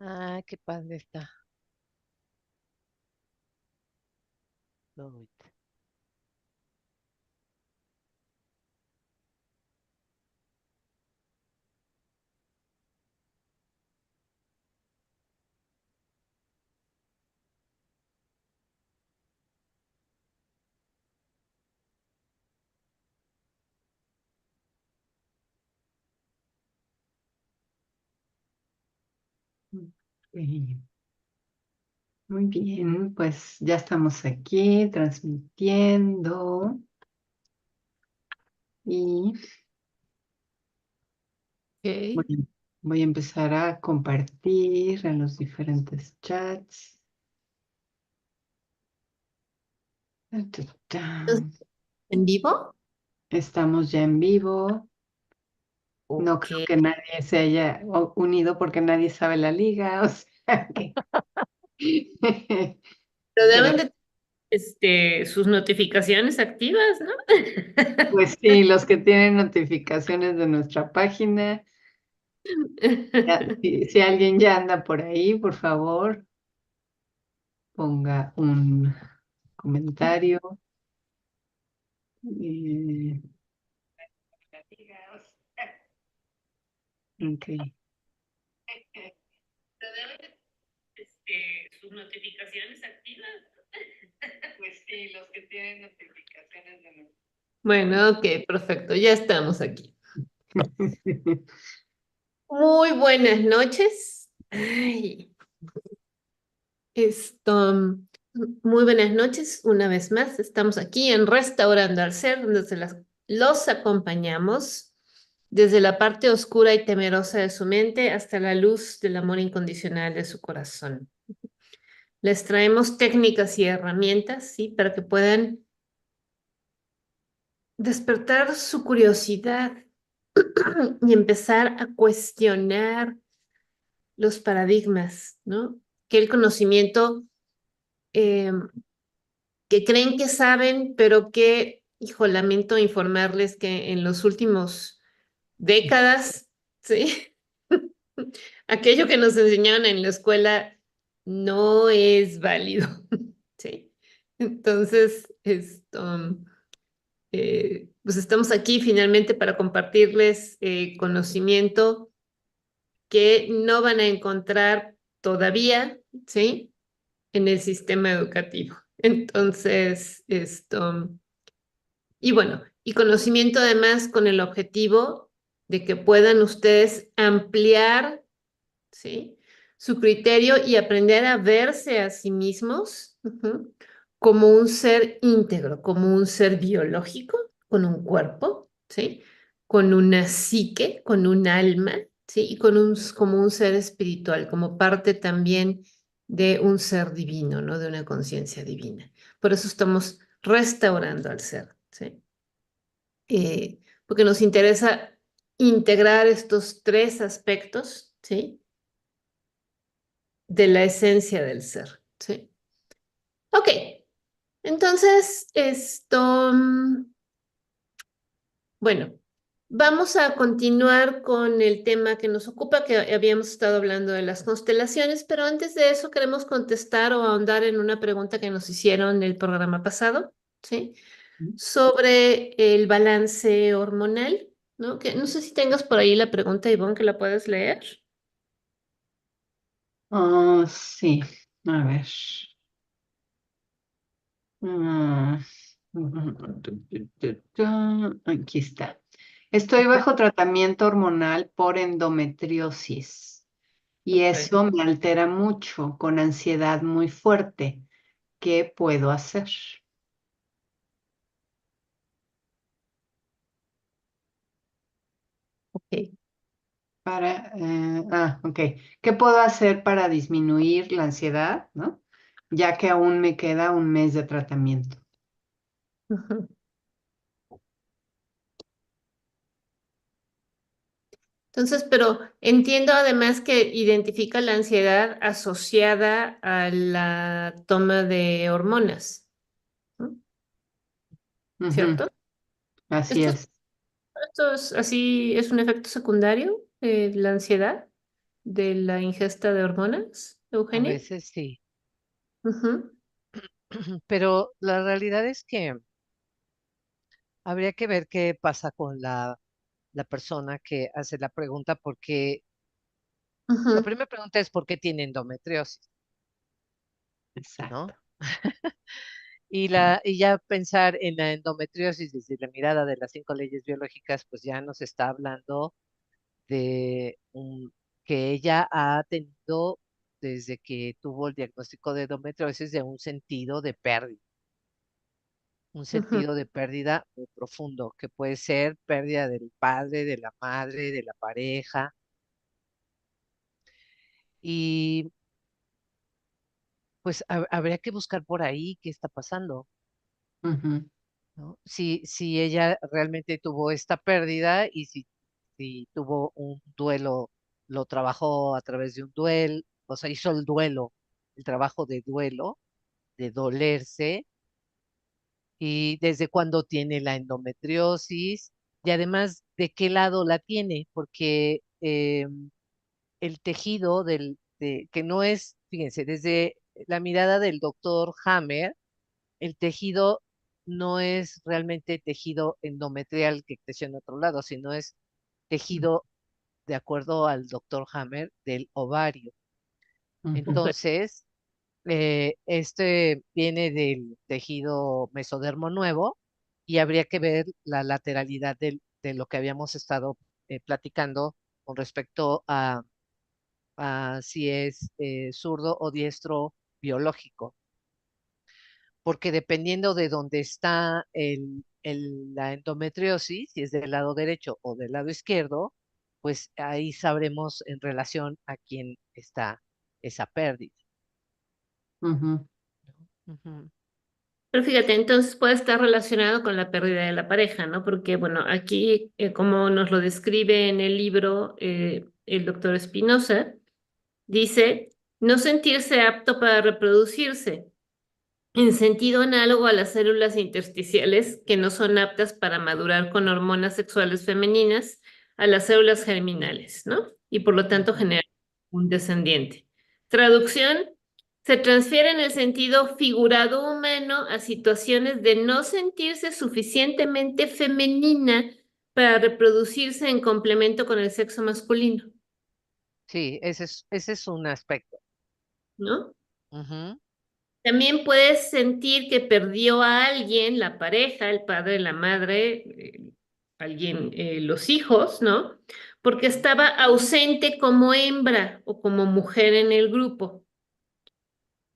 Ah, qué padre está. Uy, Ok. Muy bien, pues ya estamos aquí transmitiendo y voy, ok. voy a empezar a compartir en los diferentes chats. Ta, ta, ta. Entonces, ¿en vivo? Estamos ya en vivo. No Ok. creo que nadie se haya unido porque nadie sabe la liga, o sea que Pero pero deben de sus notificaciones activas, ¿no? pues sí, los que tienen notificaciones de nuestra página, si alguien ya anda por ahí, por favor, ponga un comentario. Eh, ok. Pero deben de, sus notificaciones activas. Pues sí, los que tienen notificaciones de nuestra. Bueno, ok, perfecto, ya estamos aquí. Muy buenas noches. Ay, muy buenas noches. Una vez más, estamos aquí en Restaurando al Ser, donde los acompañamos desde la parte oscura y temerosa de su mente hasta la luz del amor incondicional de su corazón. Les traemos técnicas y herramientas, ¿sí? Para que puedan despertar su curiosidad y empezar a cuestionar los paradigmas, ¿no? Que el conocimiento eh, que creen que saben, pero que, hijo, lamento informarles que en los últimos décadas, ¿sí? Aquello que nos enseñaron en la escuela no es válido, ¿sí? Entonces, pues estamos aquí finalmente para compartirles conocimiento que no van a encontrar todavía, ¿sí? En el sistema educativo. Entonces, y bueno, y conocimiento además con el objetivo de que puedan ustedes ampliar, ¿sí? Su criterio y aprender a verse a sí mismos como un ser íntegro, como un ser biológico, con un cuerpo, ¿sí? Con una psique, con un alma, ¿sí? Y como un ser espiritual, como parte también de un ser divino, ¿no? De una conciencia divina. Por eso estamos restaurando al ser, ¿sí? Porque nos interesa integrar estos tres aspectos, ¿sí? De la esencia del ser, ¿sí? Ok, entonces, bueno, vamos a continuar con el tema que nos ocupa, que habíamos estado hablando de las constelaciones, pero antes de eso queremos contestar o ahondar en una pregunta que nos hicieron en el programa pasado, ¿sí? Sobre el balance hormonal, ¿no? Que no sé si tengas por ahí la pregunta, Ivonne, que la puedes leer. Oh, sí, a ver. Ah, aquí está. Estoy bajo tratamiento hormonal por endometriosis y Ok. eso me altera mucho, con ansiedad muy fuerte. ¿Qué puedo hacer? Ok. Ok. ¿Qué puedo hacer para disminuir la ansiedad, ¿no? Ya que aún me queda un mes de tratamiento. Ujú. Entonces, pero entiendo además que identifica la ansiedad asociada a la toma de hormonas, ¿no? Ujú, ¿Cierto? así Esto, es. esto es así, es un efecto secundario de la ansiedad. de la ingesta de hormonas, A Eugenia? veces sí, Ujú, pero la realidad es que habría que ver qué pasa con la persona que hace la pregunta, porque la ujú, primera pregunta es ¿por qué tiene endometriosis? ¿No? Exacto. Y ya pensar en la endometriosis desde la mirada de las 5 leyes biológicas, pues ya nos está hablando de que ella ha tenido, desde que tuvo el diagnóstico de endometriosis, de un ujú. sentido de pérdida muy profundo, que puede ser pérdida del padre, de la madre, de la pareja, y pues habría que buscar por ahí qué está pasando, Ujú, ¿no? Si ella realmente tuvo esta pérdida y si tuvo un duelo, lo trabajó a través de un duelo, o sea, hizo el duelo, el trabajo de duelo, de dolerse, y desde cuándo tiene la endometriosis, y además de qué lado la tiene, porque el tejido que no es, fíjense, desde la mirada del doctor Hammer, el tejido no es realmente tejido endometrial que creció en otro lado, sino es tejido, de acuerdo al doctor Hammer, del ovario. ujú, Ok. Entonces, este viene del tejido mesodermo nuevo y habría que ver la lateralidad de lo que habíamos estado platicando con respecto a si es zurdo o diestro biológico, porque dependiendo de dónde está la endometriosis, si es del lado derecho o del lado izquierdo, pues ahí sabremos en relación a quién está esa pérdida. ujú, Ujú, Pero fíjate, entonces puede estar relacionado con la pérdida de la pareja, ¿no? Porque, bueno, aquí, como nos lo describe en el libro el doctor Espinosa, dice, no sentirse apto para reproducirse, en sentido análogo a las células intersticiales que no son aptas para madurar con hormonas sexuales femeninas a las células germinales, ¿no? Y por lo tanto ujú. generar un descendiente. Traducción, se transfiere en el sentido figurado humano a situaciones de no sentirse suficientemente femenina para reproducirse en complemento con el sexo masculino, Sí, ese es un aspecto. ¿no? Ujú, También puedes sentir que perdió a alguien, la pareja, el padre, la madre, alguien, los hijos, ¿no? Porque estaba ausente como hembra o como mujer en el grupo.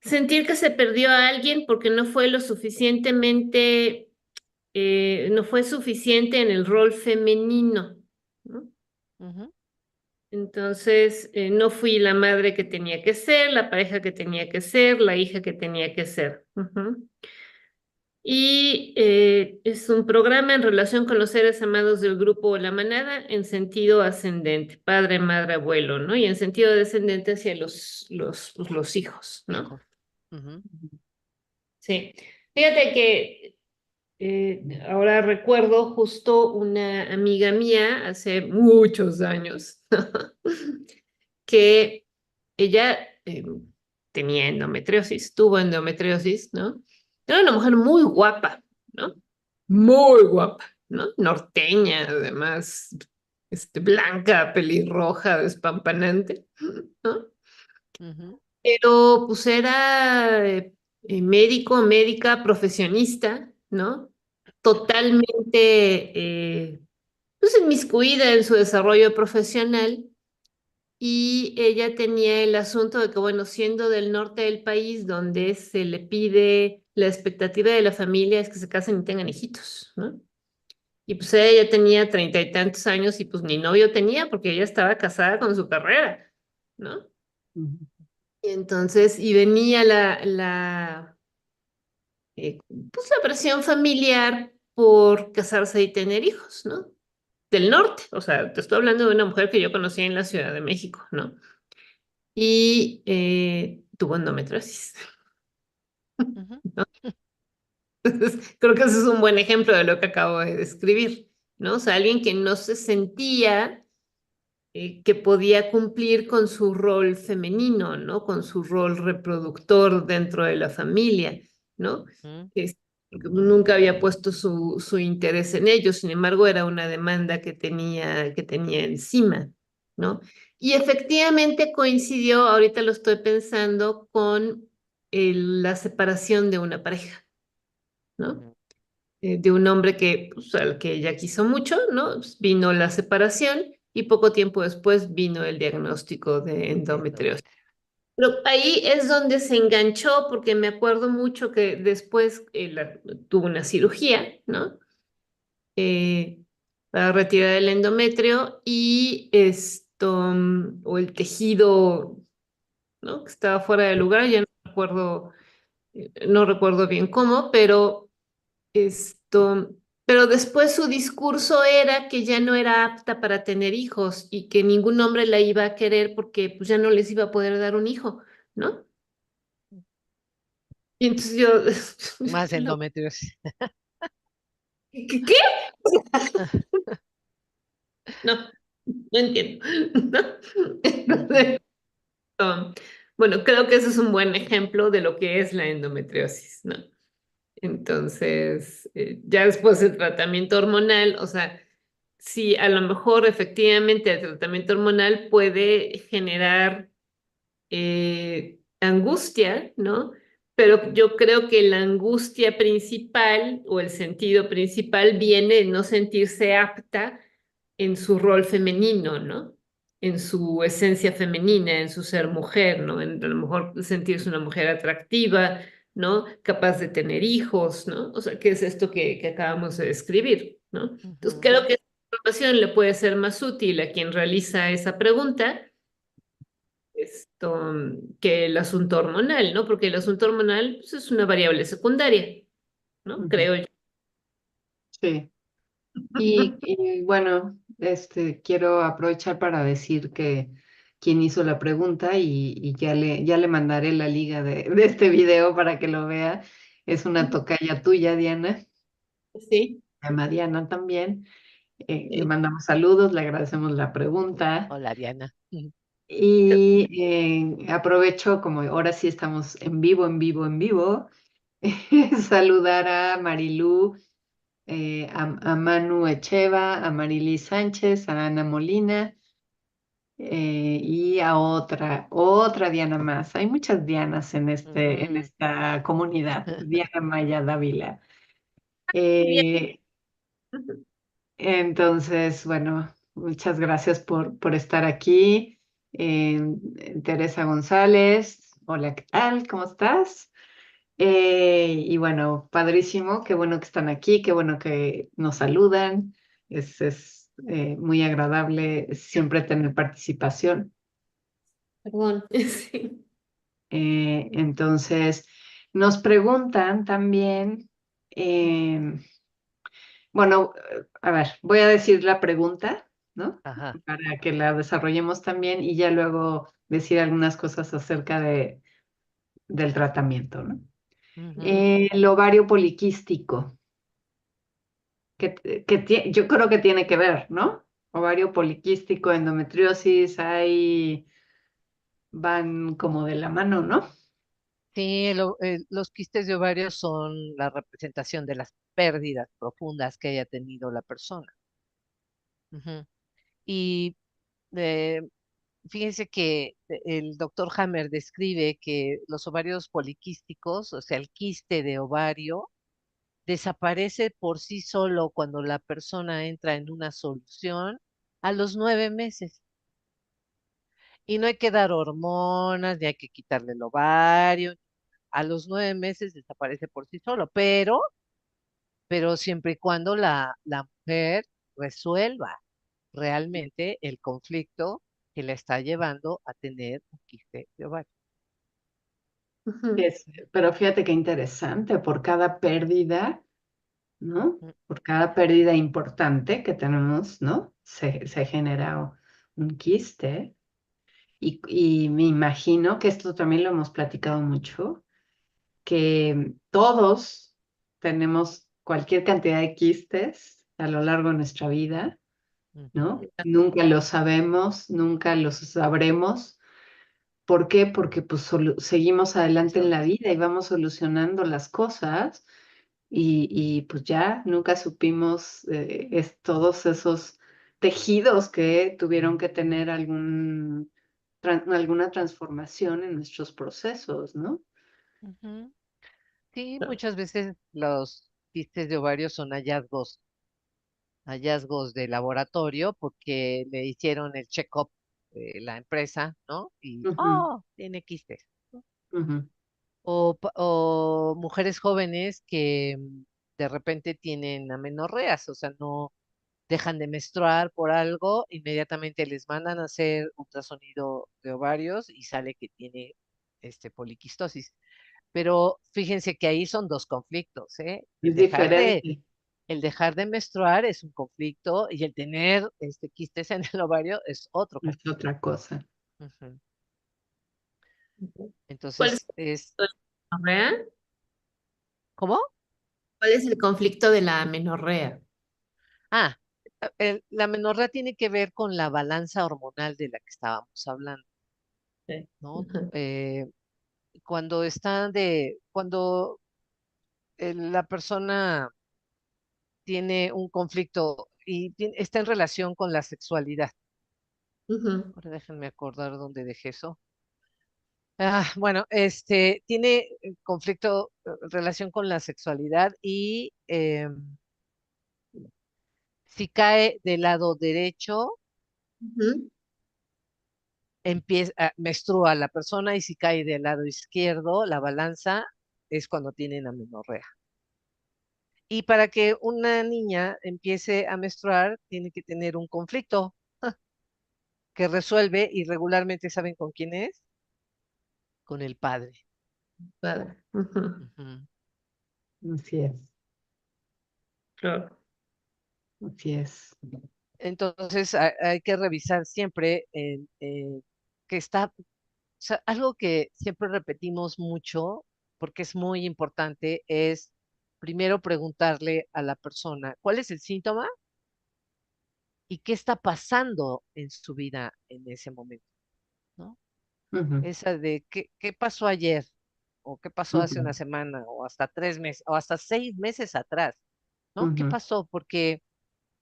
Sentir que se perdió a alguien porque no fue lo suficientemente, no fue suficiente en el rol femenino, ¿no? ujú, Entonces, no fui la madre que tenía que ser, la pareja que tenía que ser, la hija que tenía que ser. Ujú. Y es un programa en relación con los seres amados del grupo o la manada en sentido ascendente, padre, madre, abuelo, ¿no? Y en sentido descendente hacia los hijos, ¿no? hijos. Ujú, Sí. Fíjate que ahora recuerdo justo una amiga mía hace muchos años que ella tenía endometriosis, tuvo endometriosis, ¿no? Era una mujer muy guapa, ¿no? Muy guapa, ¿no? Norteña, además, blanca, pelirroja, despampanante, ¿no? ujú, Pero pues era médico, médica, profesionista, ¿no? Totalmente pues inmiscuida en su desarrollo profesional y ella tenía el asunto de que, bueno, siendo del norte del país, donde se le pide la expectativa de la familia es que se casen y tengan hijitos, ¿no? Y pues ella ya tenía 30 y tantos años y pues ni novio tenía porque ella estaba casada con su carrera, ¿no? ujú, Y entonces, y venía pues la presión familiar por casarse y tener hijos, ¿no? Del norte, o sea, te estoy hablando de una mujer que yo conocí en la Ciudad de México, ¿no? Y tuvo endometriosis. ujú. ¿No? Entonces, creo que ese es un buen ejemplo de lo que acabo de describir, ¿no? O sea, alguien que no se sentía que podía cumplir con su rol femenino, ¿no? Con su rol reproductor dentro de la familia, ¿no? ujú, Es- Nunca había puesto su interés en ello, sin embargo, era una demanda que tenía encima, ¿no? Y efectivamente coincidió, ahorita lo estoy pensando, con la separación de una pareja, ¿no? ujú, De un hombre que, pues, al que ella quiso mucho, ¿no? Pues, vino la separación y poco tiempo después vino el diagnóstico de endometriosis. endometrio. Pero ahí es donde se enganchó porque me acuerdo mucho que después tuvo una cirugía, ¿no? Eh, para retirar el endometrio y o el tejido, ¿no? Que estaba fuera de lugar, ya no recuerdo bien cómo, pero después su discurso era que ya no era apta para tener hijos y que ningún hombre la iba a querer porque pues ya no les iba a poder dar un hijo, ¿no? Y entonces yo, Más endometriosis. ¿qué? No, no entiendo. ¿No? Ujú, Entonces, bueno, creo que ese es un buen ejemplo de lo que es la endometriosis, ¿no? Entonces, ya después del tratamiento hormonal, o sea, sí, a lo mejor efectivamente el tratamiento hormonal puede generar angustia, ¿no? Pero yo creo que la angustia principal o el sentido principal viene de no sentirse apta en su rol femenino, ¿no? En su esencia femenina, en su ser mujer, ¿no? En a lo mejor sentirse una mujer atractiva, ¿no? Capaz de tener hijos, ¿no? O sea, ¿qué es esto que acabamos de describir, ¿no? Entonces, ujú. creo que esta información le puede ser más útil a quien realiza esa pregunta que el asunto hormonal, ¿no? Porque el asunto hormonal pues, es una variable secundaria, ¿no? Ujú. Creo yo. Sí. Y bueno, quiero aprovechar para decir que quien hizo la pregunta y ya le mandaré la liga de este video para que lo vea. Es una tocaya tuya, Diana. Sí. Se llama Diana también. Le Sí. mandamos saludos, le agradecemos la pregunta. Hola, Diana. Ujú, Y aprovecho, como ahora sí estamos en vivo, en vivo, en vivo, saludar a Marilú, a Manu Echeva, a Marily Sánchez, a Ana Molina y a otra Diana más. Hay muchas Dianas en ujú. esta comunidad, Diana Maya Dávila. Bien. Eh, entonces, bueno, muchas gracias por estar aquí. Eh, Teresa González, hola, ¿qué tal? ¿Cómo estás? Y bueno, padrísimo, qué bueno que están aquí, qué bueno que nos saludan. Es muy agradable siempre tener participación. Perdón. Sí. Entonces, nos preguntan también, bueno, a ver, voy a decir la pregunta, ¿no? Ajá. Para que la desarrollemos también y ya luego decir algunas cosas acerca del tratamiento, ¿no? Ujú. El ovario poliquístico, yo creo que tiene que ver, ¿no? Ovario poliquístico, endometriosis, ahí van como de la mano, ¿no? Sí, los quistes de ovario son la representación de las pérdidas profundas que haya tenido la persona. Ujú. Y eh, fíjense que el doctor Hammer describe que los ovarios poliquísticos, o sea, el quiste de ovario, desaparece por sí solo cuando la persona entra en una solución a los 9 meses. Y no hay que dar hormonas, ni hay que quitarle el ovario. A los 9 meses desaparece por sí solo, pero siempre y cuando la mujer resuelva realmente el conflicto que le está llevando a tener un quiste de ovario. Ujú, Es- pero fíjate qué interesante, por cada pérdida, ¿no? Mm, Por cada pérdida importante que tenemos, ¿no? Se genera un quiste. Y me imagino que esto también lo hemos platicado mucho, que todos tenemos cualquier cantidad de quistes a lo largo de nuestra vida ¿no? Ujú. Nunca lo sabemos, nunca lo sabremos. ¿Por qué? Porque pues seguimos adelante en la vida y vamos solucionando las cosas y pues ya nunca supimos todos esos tejidos que tuvieron que tener alguna transformación en nuestros procesos, ¿no? Ujú. Sí, No. muchas veces los quistes de ovario son hallazgos de laboratorio porque le hicieron el check-up la empresa, ¿no? Y, Ujú, oh, tiene quistes, ¿no? ujú, O mujeres jóvenes que de repente tienen amenorreas, o sea, no dejan de menstruar por algo, inmediatamente les mandan a hacer ultrasonido de ovarios y sale que tiene poliquistosis. Pero fíjense que ahí son dos conflictos, ¿eh? es diferente, El dejar de menstruar es un conflicto y el tener quistes en el ovario es otro es conflicto. otra cosa. Ujú. ¿Cuál es Entonces, el amenorrea? ¿cómo? ¿Cuál es el conflicto de la amenorrea? Ah, la menorrea tiene que ver con la balanza hormonal de la que estábamos hablando, Sí. ¿no? Ujú, Cuando la persona tiene un conflicto y está en relación con la sexualidad. ujú, Ahora déjenme acordar dónde dejé eso. Bueno, tiene conflicto, relación con la sexualidad y si cae del lado derecho, ujú. menstrua la persona y si cae del lado izquierdo, la balanza es cuando tienen amenorrea. Y para que una niña empiece a menstruar, tiene que tener un conflicto que resuelve y regularmente saben con quién es, con el padre. Padre. Ujú, Ujú. Así es, claro. así es. Entonces hay que revisar siempre que está, o sea, algo que siempre repetimos mucho, porque es muy importante, es primero preguntarle a la persona cuál es el síntoma y qué está pasando en su vida en ese momento, ¿no? Ujú, Esa de qué pasó ayer, o qué pasó hace ujú, una semana, o hasta 3 meses, o hasta 6 meses atrás, ¿no? ¿Qué ujú, pasó? Porque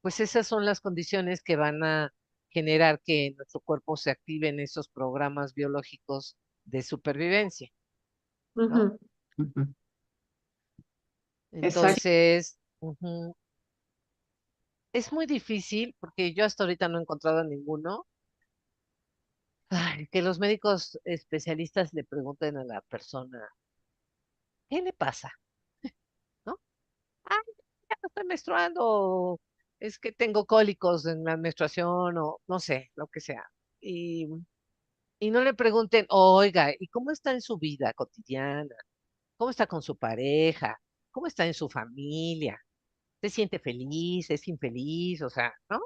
pues esas son las condiciones que van a generar que en nuestro cuerpo se activen esos programas biológicos de supervivencia, ¿no? Ujú. ujú. Exacto. Entonces, ujú, es muy difícil porque yo hasta ahorita no he encontrado ninguno. Ay, que los médicos especialistas le pregunten a la persona, ¿qué le pasa? ¿No? Ah, ya no estoy menstruando, o es que tengo cólicos en la menstruación, o no sé, lo que sea. Y, y no le pregunten, oiga, ¿y cómo está en su vida cotidiana? ¿Cómo está con su pareja? ¿Cómo está en su familia? ¿Se siente feliz? ¿Es infeliz? O sea, ¿no?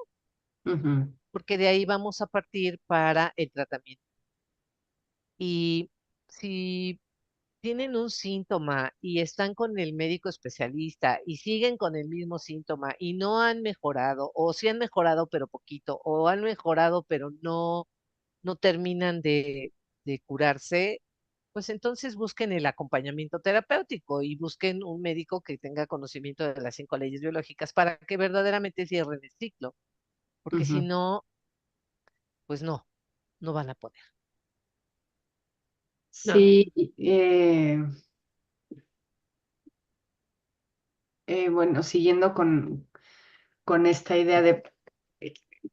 Ujú, Porque de ahí vamos a partir para el tratamiento. Y si tienen un síntoma y están con el médico especialista y siguen con el mismo síntoma y no han mejorado, o sí han mejorado pero poquito, o han mejorado pero no terminan de curarse, pues entonces busquen el acompañamiento terapéutico y busquen un médico que tenga conocimiento de las 5 leyes biológicas para que verdaderamente cierren el ciclo, porque si ujú. no, pues no van a poder. No. Sí, bueno, siguiendo con esta idea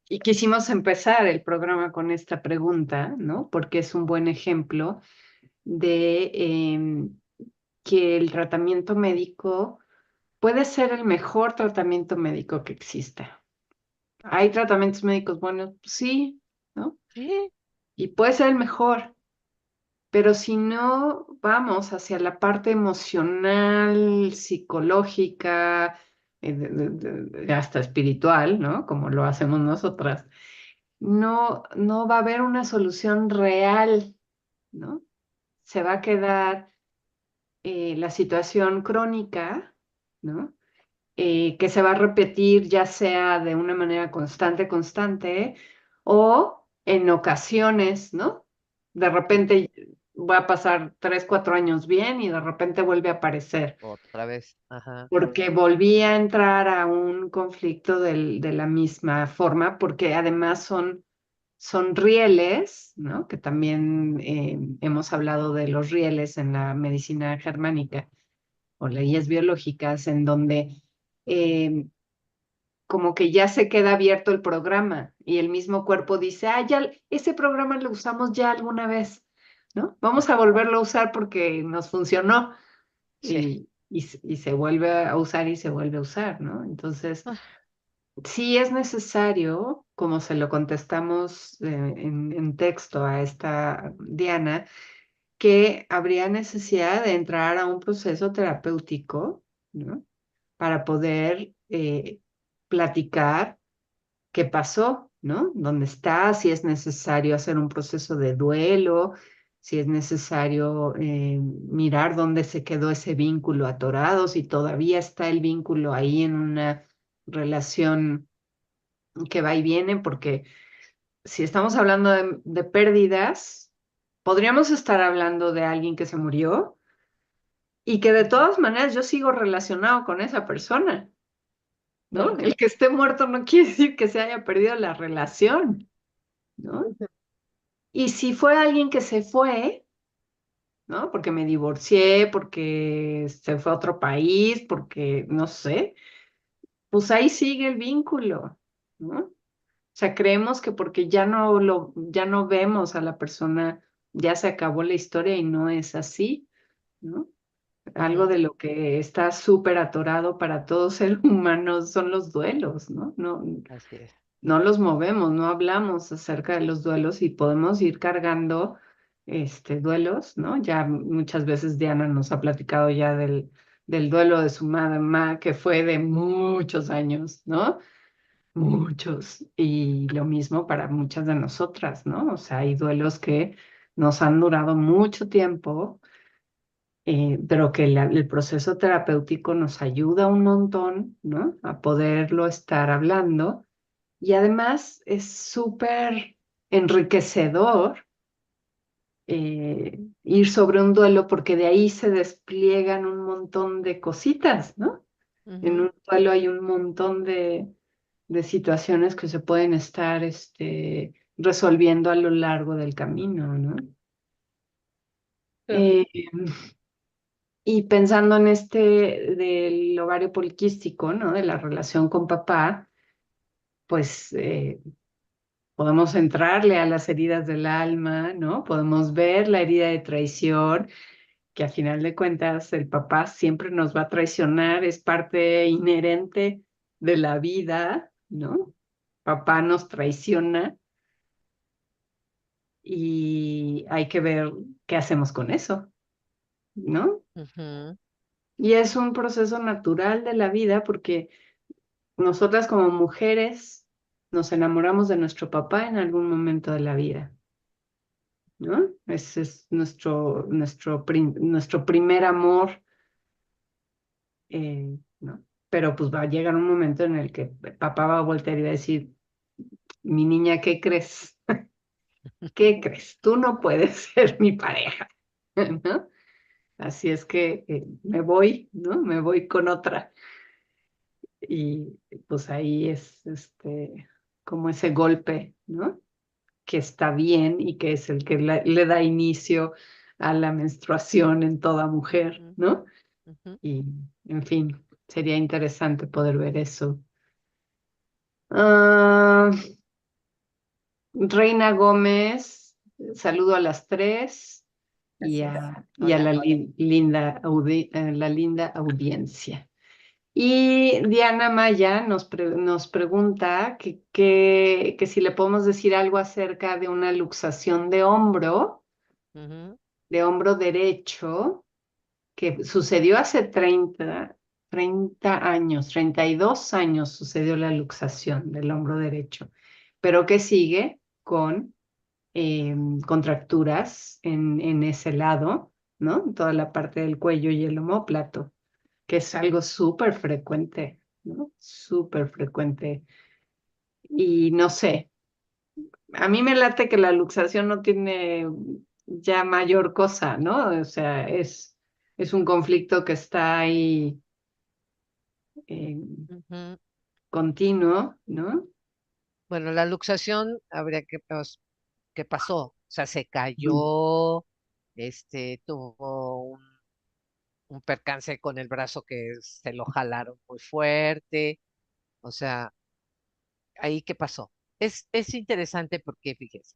y quisimos empezar el programa con esta pregunta, ¿no? Porque es un buen ejemplo de que el tratamiento médico puede ser el mejor tratamiento médico que exista. ¿Hay tratamientos médicos buenos? Sí, ¿no? Sí, Y puede ser el mejor, pero si no vamos hacia la parte emocional, psicológica, hasta espiritual, ¿no? Como lo hacemos nosotras, no va a haber una solución real, ¿no? Se va a quedar la situación crónica, ¿no? que se va a repetir ya sea de una manera constante o en ocasiones, ¿no? De repente va a pasar 3, 4 años bien y de repente vuelve a aparecer, Otra vez. Ajá. porque volví a entrar a un conflicto de la misma forma, porque además son rieles, ¿no? Que también hemos hablado de los rieles en la medicina germánica o leyes biológicas, en donde eh, como que ya se queda abierto el programa y el mismo cuerpo dice, ah, ya ese programa lo usamos ya alguna vez, ¿no? Vamos a volverlo a usar porque nos funcionó Sí. y se vuelve a usar y se vuelve a usar, ¿no? Entonces, Ah, sí es necesario, como se lo contestamos en texto a esta Diana, que habría necesidad de entrar a un proceso terapéutico, ¿no? Para poder platicar qué pasó, ¿no? ¿Dónde está? Si es necesario hacer un proceso de duelo, si es necesario mirar dónde se quedó ese vínculo atorado, si todavía está el vínculo ahí en una relación que va y viene, porque si estamos hablando de pérdidas, podríamos estar hablando de alguien que se murió y que de ujú, todas maneras yo sigo relacionado con esa persona, ¿no? Claro. El que esté muerto no quiere decir que se haya perdido la relación, ¿no? Ujú. Y si fue alguien que se fue, ¿no? Porque me divorcié, porque se fue a otro país, porque no sé, pues ahí sigue el vínculo, ¿no? O sea, creemos que porque ya no vemos a la persona, ya se acabó la historia y no es así, ¿no? Algo ujú, de lo que está súper atorado para todo ser humano son los duelos, ¿no? No, así es. no los movemos, no hablamos acerca de los duelos y podemos ir cargando duelos, ¿no? Ya muchas veces Diana nos ha platicado ya del duelo de su mamá, que fue de muchos años, ¿no? Muchos. Y lo mismo para muchas de nosotras, ¿no? O sea, hay duelos que nos han durado mucho tiempo, pero que el proceso terapéutico nos ayuda un montón, ¿no? A poderlo estar hablando. Y además es súper enriquecedor ir sobre un duelo porque de ahí se despliegan un montón de cositas, ¿no? En Ujú, un duelo hay un montón de situaciones que se pueden estar resolviendo a lo largo del camino, ¿no? Claro. Eh, y pensando en del ovario poliquístico, ¿no? De la relación con papá, pues podemos entrarle a las heridas del alma, ¿no? Podemos ver la herida de traición, que a final de cuentas el papá siempre nos va a traicionar, es parte inherente de la vida, ¿no? Papá nos traiciona y hay que ver qué hacemos con eso, ¿no? ujú, Y es un proceso natural de la vida porque nosotras como mujeres nos enamoramos de nuestro papá en algún momento de la vida. ¿No? Ese es nuestro primer amor, ¿no? Pero pues va a llegar un momento en el que papá va a voltear y va a decir, mi niña, ¿qué crees? ¿Qué crees? Tú no puedes ser mi pareja, ¿no? Así es que me voy, ¿no? Me voy con otra. Y pues ahí es como ese golpe, ¿no? Que está bien y que es el que le da inicio a la menstruación en toda mujer, ujú, ¿no? ujú. Y, en fin, sería interesante poder ver eso. Ah, Reina Gómez, saludo a las tres y Gracias. a Hola. la la linda audiencia. Y Diana Maya nos pregunta que si le podemos decir algo acerca de una luxación Ujú, de hombro derecho, que sucedió hace 30 años, 32 años sucedió la luxación del hombro derecho, pero que sigue con contracturas en ese lado, ¿no? Toda la parte del cuello y el omóplato, que es algo súper frecuente. ¿no? Súper frecuente. Y no sé, a mí me late que la luxación no tiene ya mayor cosa, ¿no? O sea, es un conflicto que está ahí eh, Ujú. continuo, ¿no? Bueno, la luxación habría que pasó, o sea, se Ujú. cayó, tuvo un percance con el brazo que se lo jalaron muy fuerte, o sea, ahí qué pasó. Es interesante porque, fíjese,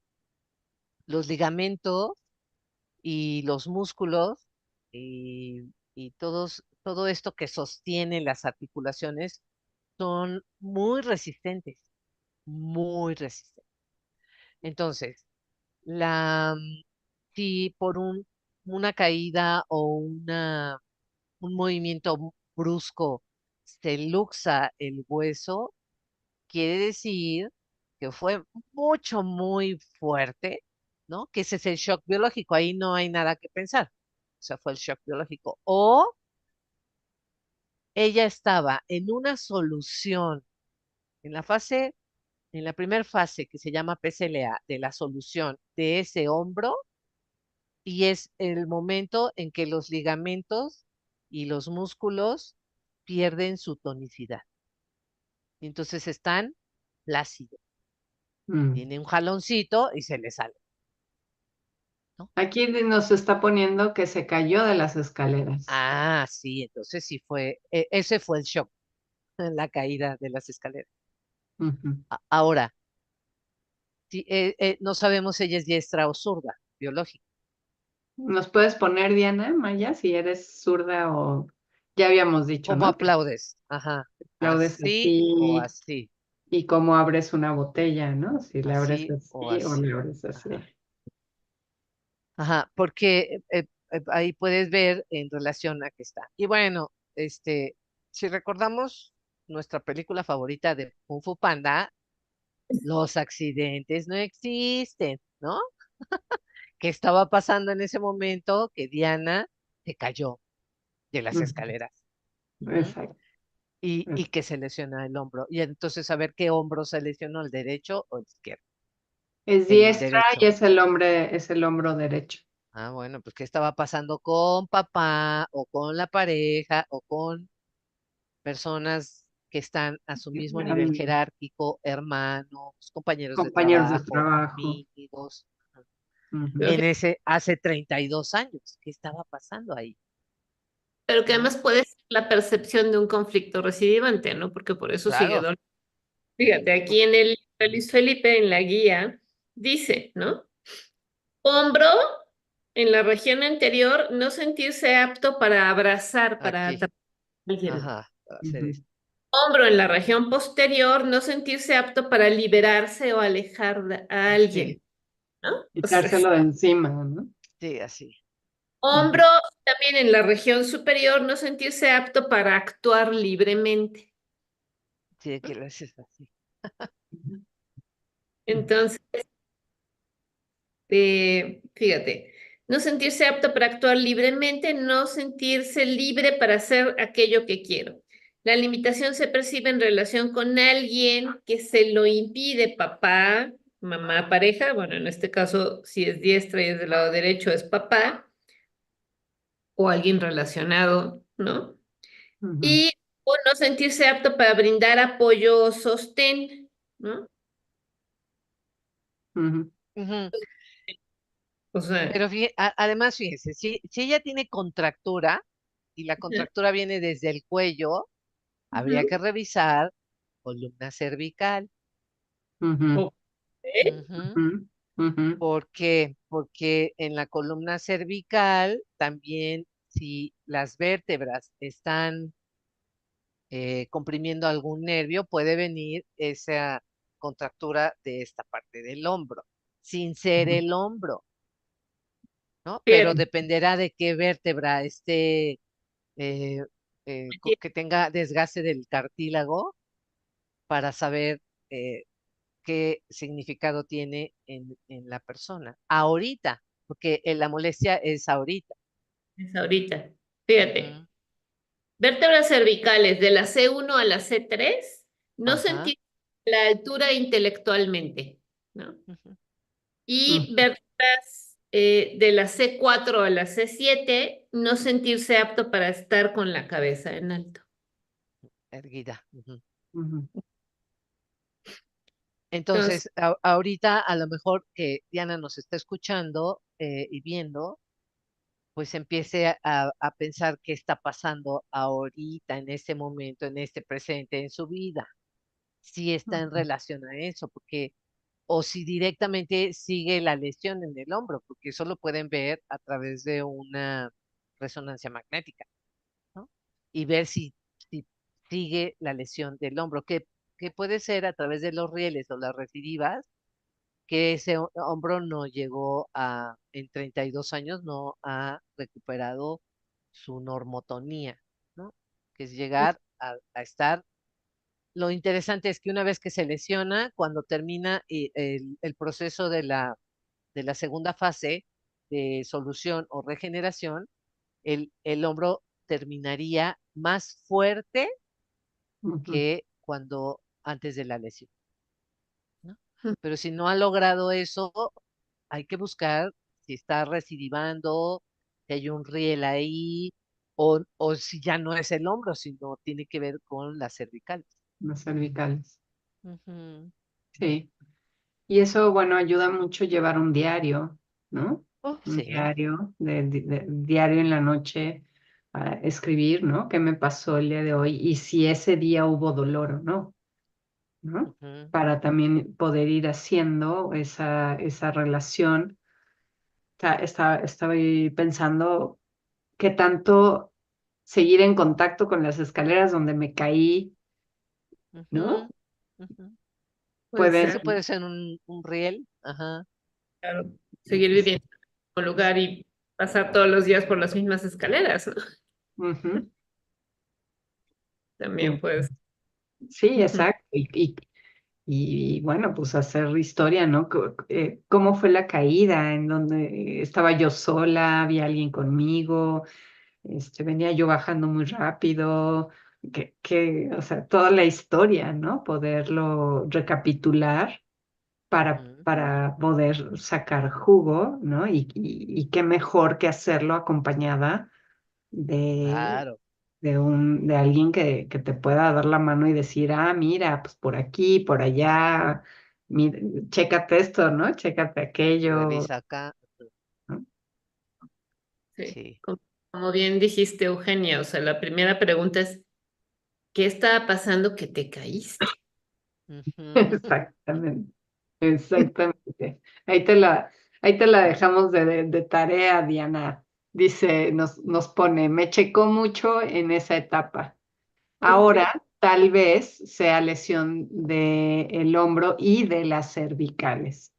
los ligamentos y los músculos y todo esto que sostiene las articulaciones son muy resistentes, muy resistentes. Entonces, si por una caída o un movimiento brusco se luxa el hueso, quiere decir que fue mucho, muy fuerte, ¿no? Que ese es el shock biológico, ahí no hay nada que pensar. O sea, fue el shock biológico. O ella estaba en una solución, en en la primera fase que se llama PSLA, de la solución de ese hombro, y es el momento en que los ligamentos y los músculos pierden su tonicidad. Y entonces están flácidos. Mm. Tiene un jaloncito y se le sale, ¿no? Aquí nos está poniendo que se cayó de las escaleras. Ah, sí, entonces sí ese fue el shock, la caída de las escaleras. Ujú. Ahora, no sabemos si ella es diestra o zurda, biológica. ¿Nos puedes poner, Diana, Maya, si eres zurda o ya habíamos dicho, ¿Cómo ¿no? Que aplaudes? Ajá, aplaudes así o así así, y cómo abres una botella, ¿no? Si la abres así o así o así. la abres así. Ajá, ajá, porque ahí puedes ver en relación a qué está. Y bueno, si recordamos nuestra película favorita de Kung Fu Panda, los accidentes no existen, ¿no? ¿Qué estaba pasando en ese momento? Que Diana se cayó de las Ujú. escaleras. Ujú. Exacto. Y que se lesiona el hombro. Y entonces a ver qué hombro se lesionó, el derecho o el izquierdo. Es El diestra y derecho. es el hombro derecho. Ah, bueno, pues qué estaba pasando con papá o con la pareja o con personas que están a su mismo nivel Eran jerárquico, hermanos, compañeros de compañeros de trabajo, trabajo. amigos. Ujú. Pero En ese, hace 32 años, ¿qué estaba pasando ahí? pero que ¿No? además puede ser la percepción de un conflicto recidivante, ¿no? Porque por eso sigue Claro. doliendo. Fíjate, aquí en el de Luis Felipe, en la guía, dice, ¿no? Hombro en la región anterior, no sentirse apto para abrazar, para Aquí. atrapar a alguien. Ajá. Para hacer Ujú. esto. Hombro en la región posterior, no sentirse apto para liberarse o alejar a Sí, alguien, ¿no? O sea, Quitárselo de encima, ¿no? sí, así. Ujú. hombro también en la región superior, no sentirse apto para actuar libremente. Sí, que lo haces así. Ujú. Entonces, fíjate, no sentirse apto para actuar libremente, no sentirse libre para hacer aquello que quiero. La limitación se percibe en relación con alguien que se lo impide, papá, mamá, pareja. Bueno, en este caso, si es diestra y es del lado derecho, es papá o alguien relacionado, ¿no? Ujú. Y o no sentirse apto para brindar apoyo o sostén, ¿no? Ujú. Ujú. O sea, Pero además, fíjense, si ella tiene contractura y la contractura viene desde el cuello, habría que ujú, revisar columna cervical. Ujú. ok, Ujú. Ujú. Ujú. ¿Por qué? Porque en la columna cervical también, si las vértebras están comprimiendo algún nervio, puede venir esa contractura de esta parte del hombro, sin ser Ujú. el hombro, ¿no? Pero fíjate, dependerá de qué vértebra esté, que tenga desgaste del cartílago para saber qué significado tiene en la persona. Ahorita, porque la molestia es ahorita. es ahorita. Fíjate. Ujú. vértebras cervicales de la C1 a la C3, no Ajá. sentir la altura intelectualmente, ¿no? Ujú. Y vértebras de la C4 a la C7, no sentirse apto para estar con la cabeza en alto. Erguida. Ujú. Ujú. Entonces, Entonces, ahorita a lo mejor que Diana nos está escuchando y viendo, pues empiece a pensar qué está pasando ahorita, en este momento, en este presente, en su vida, si está en Ujú. relación a eso, porque, o si directamente sigue la lesión en el hombro, porque eso lo pueden ver a través de una resonancia magnética, ¿no? Y ver si sigue la lesión del hombro, que puede ser a través de los rieles o las recidivas, que ese hombro no llegó en 32 años, no ha recuperado su normotonía, ¿no? Que es llegar a estar. Lo interesante es que una vez que se lesiona, cuando termina el proceso de la segunda fase de solución o regeneración, el hombro terminaría más fuerte Ujú. que cuando antes de la lesión, ¿no? Pero si no ha logrado eso, hay que buscar si está recidivando, si hay un riel ahí, o si ya no es el hombro, sino tiene que ver con las cervicales. Las cervicales. Ujú. Sí. Y eso, bueno, ayuda mucho llevar un diario, ¿no? Oh, Un sí. diario, diario en la noche, para escribir, ¿no? ¿Qué me pasó el día de hoy? Y si ese día hubo dolor o no, ¿no? Ujú. Para también poder ir haciendo esa relación. Estaba ahí pensando qué tanto seguir en contacto con las escaleras donde me caí, ¿no? Ujú. Ujú. puede Ese Pueden, ser, puede ser un riel. Ajá. claro, seguir viviendo en un lugar y pasar todos los días por las mismas escaleras, ¿no? ujú, También sí, puede ser. sí, Ujú. exacto. Y bueno, pues hacer historia, ¿no? ¿Cómo fue la caída? ¿En donde estaba yo sola? ¿Había alguien conmigo? Venía yo bajando muy rápido. O sea, toda la historia, ¿no? Poderlo recapitular Ujú. para poder sacar jugo, ¿no? Y qué mejor que hacerlo acompañada de, Claro, de alguien que te pueda dar la mano y decir, ah, mira, pues por aquí, por allá, mira, chécate esto, ¿no? Chécate aquello, revisa acá. ¿no? Sí. Sí. Como bien dijiste, Eugenia, o sea, la primera pregunta es, ¿qué estaba pasando que te caíste? Ujú. Exactamente, exactamente. Ahí te la dejamos de tarea, Diana. Dice, nos pone, me checó mucho en esa etapa. Sí. Ahora tal vez sea lesión del hombro y de las cervicales.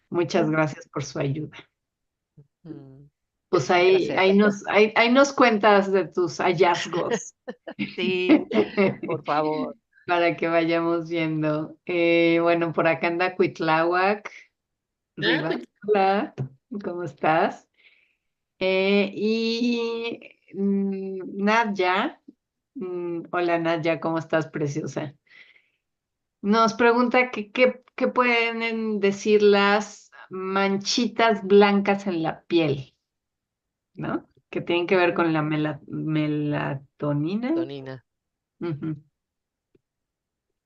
Muchas gracias por su ayuda. Mm. Pues Un ahí, placer. ahí nos cuentas de tus hallazgos Sí, por favor. para que vayamos viendo. Bueno, por acá anda Cuitláhuac Ah, Rivas. pues, Hola, ¿cómo estás? Nadia, hola Nadia, ¿cómo estás, preciosa? Nos pregunta que qué pueden decir las manchitas blancas en la piel, ¿no? Que tienen que ver Ujú. con la melatonina. Tonina. Ujú,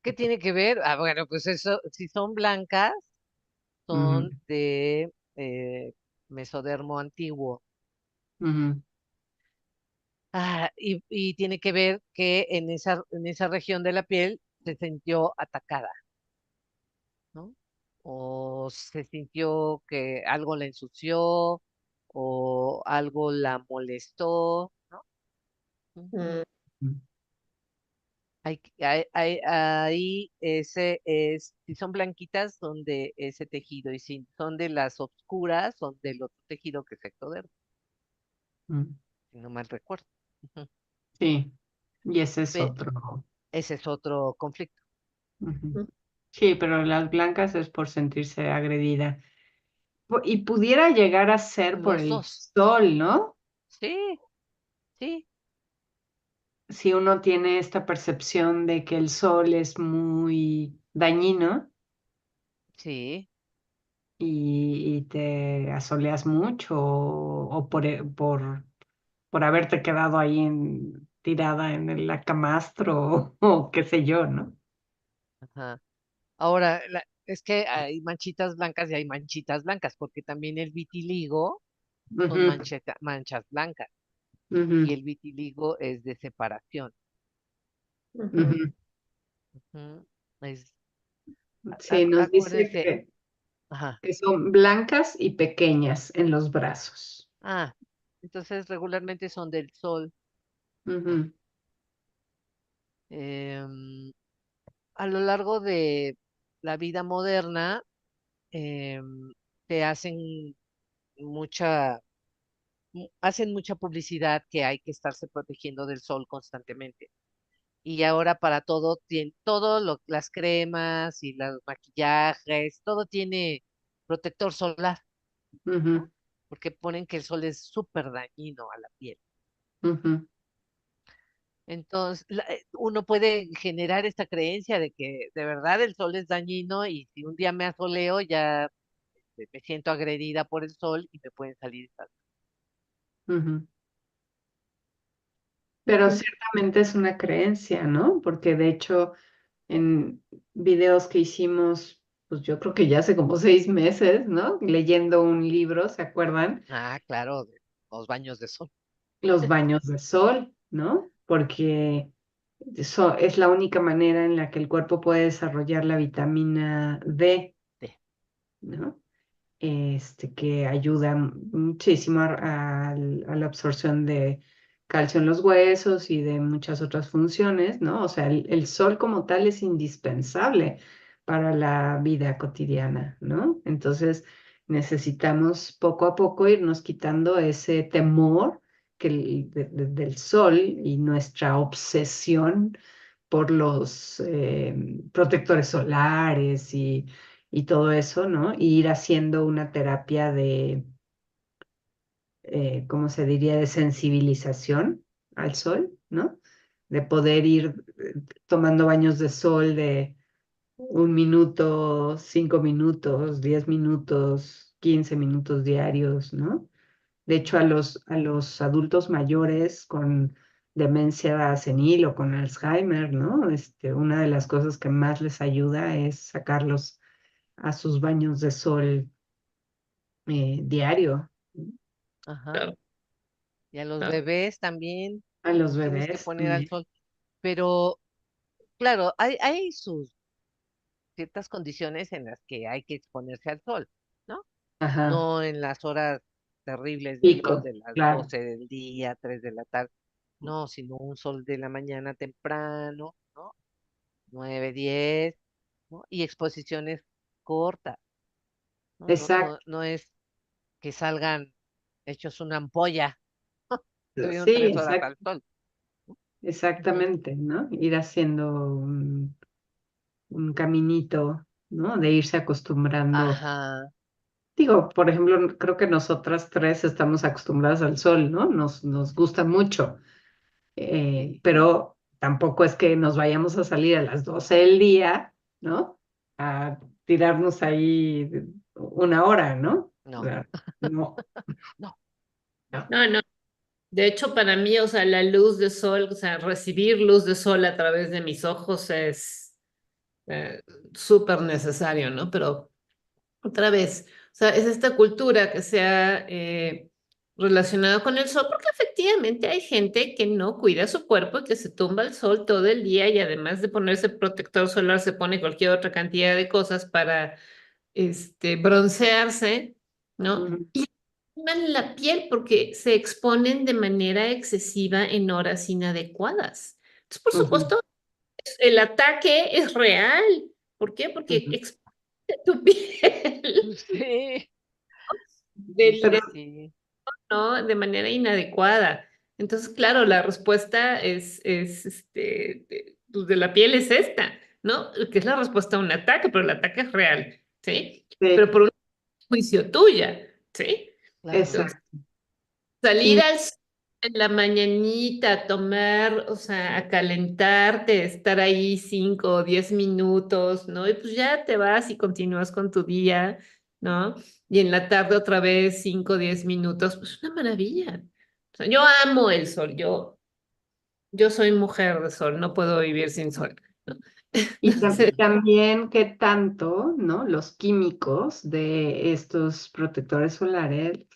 ¿Qué tiene que ver? Ah, bueno, pues eso, si son blancas, ujú, son de mesodermo antiguo. ujú, Y tiene que ver que en esa región de la piel se sintió atacada, ¿no? O se sintió que algo la ensució o algo la molestó, ¿no? Ujú. mm, Ahí ese es, si son blanquitas, son de ese tejido, y si son de las oscuras, son del otro tejido que es ectodermo, ujú. si no mal recuerdo. Ujú. Sí, y ese es Pe- otro. Ese es otro conflicto. Ujú. mm, Sí, pero las blancas es por sentirse agredida. Y pudiera llegar a ser por Los el dos. sol, ¿no? Sí, sí. si uno tiene esta percepción de que el sol es muy dañino Sí, y te asoleas mucho o por haberte quedado ahí tirada en el camastro o qué sé yo, ¿no? ajá. Ahora, es que hay manchitas blancas y hay manchitas blancas, porque también el vitiligo son Ujú, manchas blancas y ujú, el vitiligo es de separación. Ujú. ujú. Ujú. Es, Sí, nos dice acuérdense, ajá. que son blancas y pequeñas en los brazos. Ah, entonces regularmente son del sol. Ujú, Em, a lo largo de la vida moderna, em, te mucha, hacen mucha publicidad que hay que estarse protegiendo del sol constantemente. Y ahora para todo, las cremas y los maquillajes, todo tiene protector solar, ujú, ¿no? Porque ponen que el sol es súper dañino a la piel. ujú, Entonces, uno puede generar esta creencia de que de verdad el sol es dañino y si un día me asoleo ya me siento agredida por el sol y me pueden salir estas. ujú. Pero ciertamente es una creencia, ¿no? Porque de hecho en videos que hicimos, pues yo creo que ya hace como 6 meses, ¿no? Leyendo un libro, ¿se acuerdan? Ah, claro, de los baños de sol. Los baños de sol, ¿no? Porque es la única manera en la que el cuerpo puede desarrollar la vitamina D, Sí. ¿no? Que ayuda muchísimo a la absorción de calcio en los huesos y de muchas otras funciones, ¿no? O sea, el sol como tal es indispensable para la vida cotidiana, ¿no? Entonces necesitamos poco a poco irnos quitando ese temor del sol y nuestra obsesión por los protectores solares y todo eso, ¿no? Y ir haciendo una terapia ¿cómo se diría?, de sensibilización al sol, ¿no? De poder ir tomando baños de sol de 1 minuto, 5 minutos, 10 minutos, 15 minutos diarios, ¿no? De hecho, a los adultos mayores con demencia senil o con Alzheimer, ¿no? Una de las cosas que más les ayuda es sacarlos a sus baños de sol diario, ¿no? Ajá. Claro, Y a los claro. bebés también A los los tienes que bebés poner al también. sol. Pero, claro, hay sus ciertas condiciones en las que hay que exponerse al sol, ¿no? Ajá, No en las horas terribles del sol pico, de las claro. 12 del día, 3 de la tarde, no, sino un sol de la mañana temprano, ¿no? 9, 10, ¿no? Y exposiciones cortas, ¿no? Exacto. No es que salgan hechos una ampolla, estuvieron Sí, 3 horas al sol. Ujú. exactamente, ¿no? Ir haciendo un caminito, ¿no? De irse acostumbrando. Ajá, Digo, por ejemplo, creo que nosotras tres estamos acostumbradas al sol, ¿no? Nos gusta mucho, sí, pero tampoco es que nos vayamos a salir a las 12 del día, ¿no? A tirarnos ahí 1 hora, ¿no? O no, sea, no, no, no. No, no. De hecho, para mí, o sea, la luz de sol, o sea, recibir luz de sol a través de mis ojos es eh, súper necesario, ¿no? Pero otra vez, o sea, es esta cultura que se ha relacionado con el sol, porque efectivamente hay gente que no cuida su cuerpo y que se tumba al sol todo el día y además de ponerse protector solar, se pone cualquier otra cantidad de cosas para broncearse, ¿no? Ujú, Y lastiman la piel porque se exponen de manera excesiva en horas inadecuadas. Entonces, por ujú, supuesto, el ataque es real. ¿Por qué? Porque ujú. expone tu piel sí, sí, del, sí, Pero sí, ¿no? De manera inadecuada. Entonces, claro, la respuesta pues, de la piel es esta, ¿no? Que es la respuesta a un ataque, pero el ataque es real, ¿sí? Pero sí, por un juicio tuya, ¿sí? claro. Entonces, exacto. salir Y al sol en la mañanita a tomar, o sea, a calentarte, estar ahí 5 o 10 minutos, ¿no? Y pues ya te vas y continúas con tu día, ¿no? Y en la tarde otra vez 5 o 10 minutos, pues una maravilla. O sea, yo amo el sol, yo soy mujer de sol, no puedo vivir sin sol, ¿no? Y Entonces, también qué tanto, ¿no? Los químicos de estos protectores solares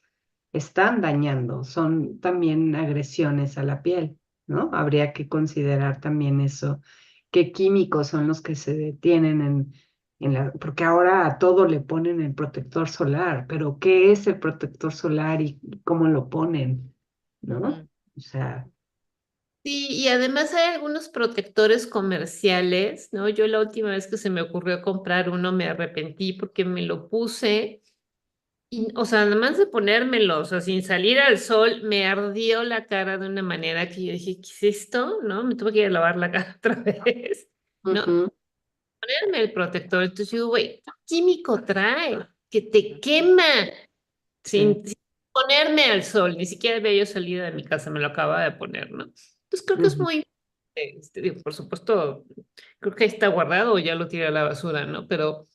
están dañando, son también agresiones a la piel, ¿no? Habría que considerar también eso, qué químicos son los que se detienen porque ahora a todo le ponen el protector solar, pero ¿qué es el protector solar y cómo lo ponen? ¿No? Mm, O sea, sí, y además hay algunos protectores comerciales, ¿no? Yo la última vez que se me ocurrió comprar uno me arrepentí porque me lo puse y, o sea, además de ponérmelo, o sea, sin salir al sol, me ardió la cara de una manera que yo dije, ¿qué es esto? ¿No? Me tuve que ir a lavar la cara otra vez, ¿no? ujú, Ponerme el protector. Entonces digo, güey, ¿qué químico trae? Que te ujú, quema sí, sin ponerme al sol. Ni siquiera había yo salido de mi casa, me lo acababa de poner, ¿no? Entonces creo que es ujú, muy, digo, por supuesto, creo que ahí está guardado o ya lo tiré a la basura, ¿no? Pero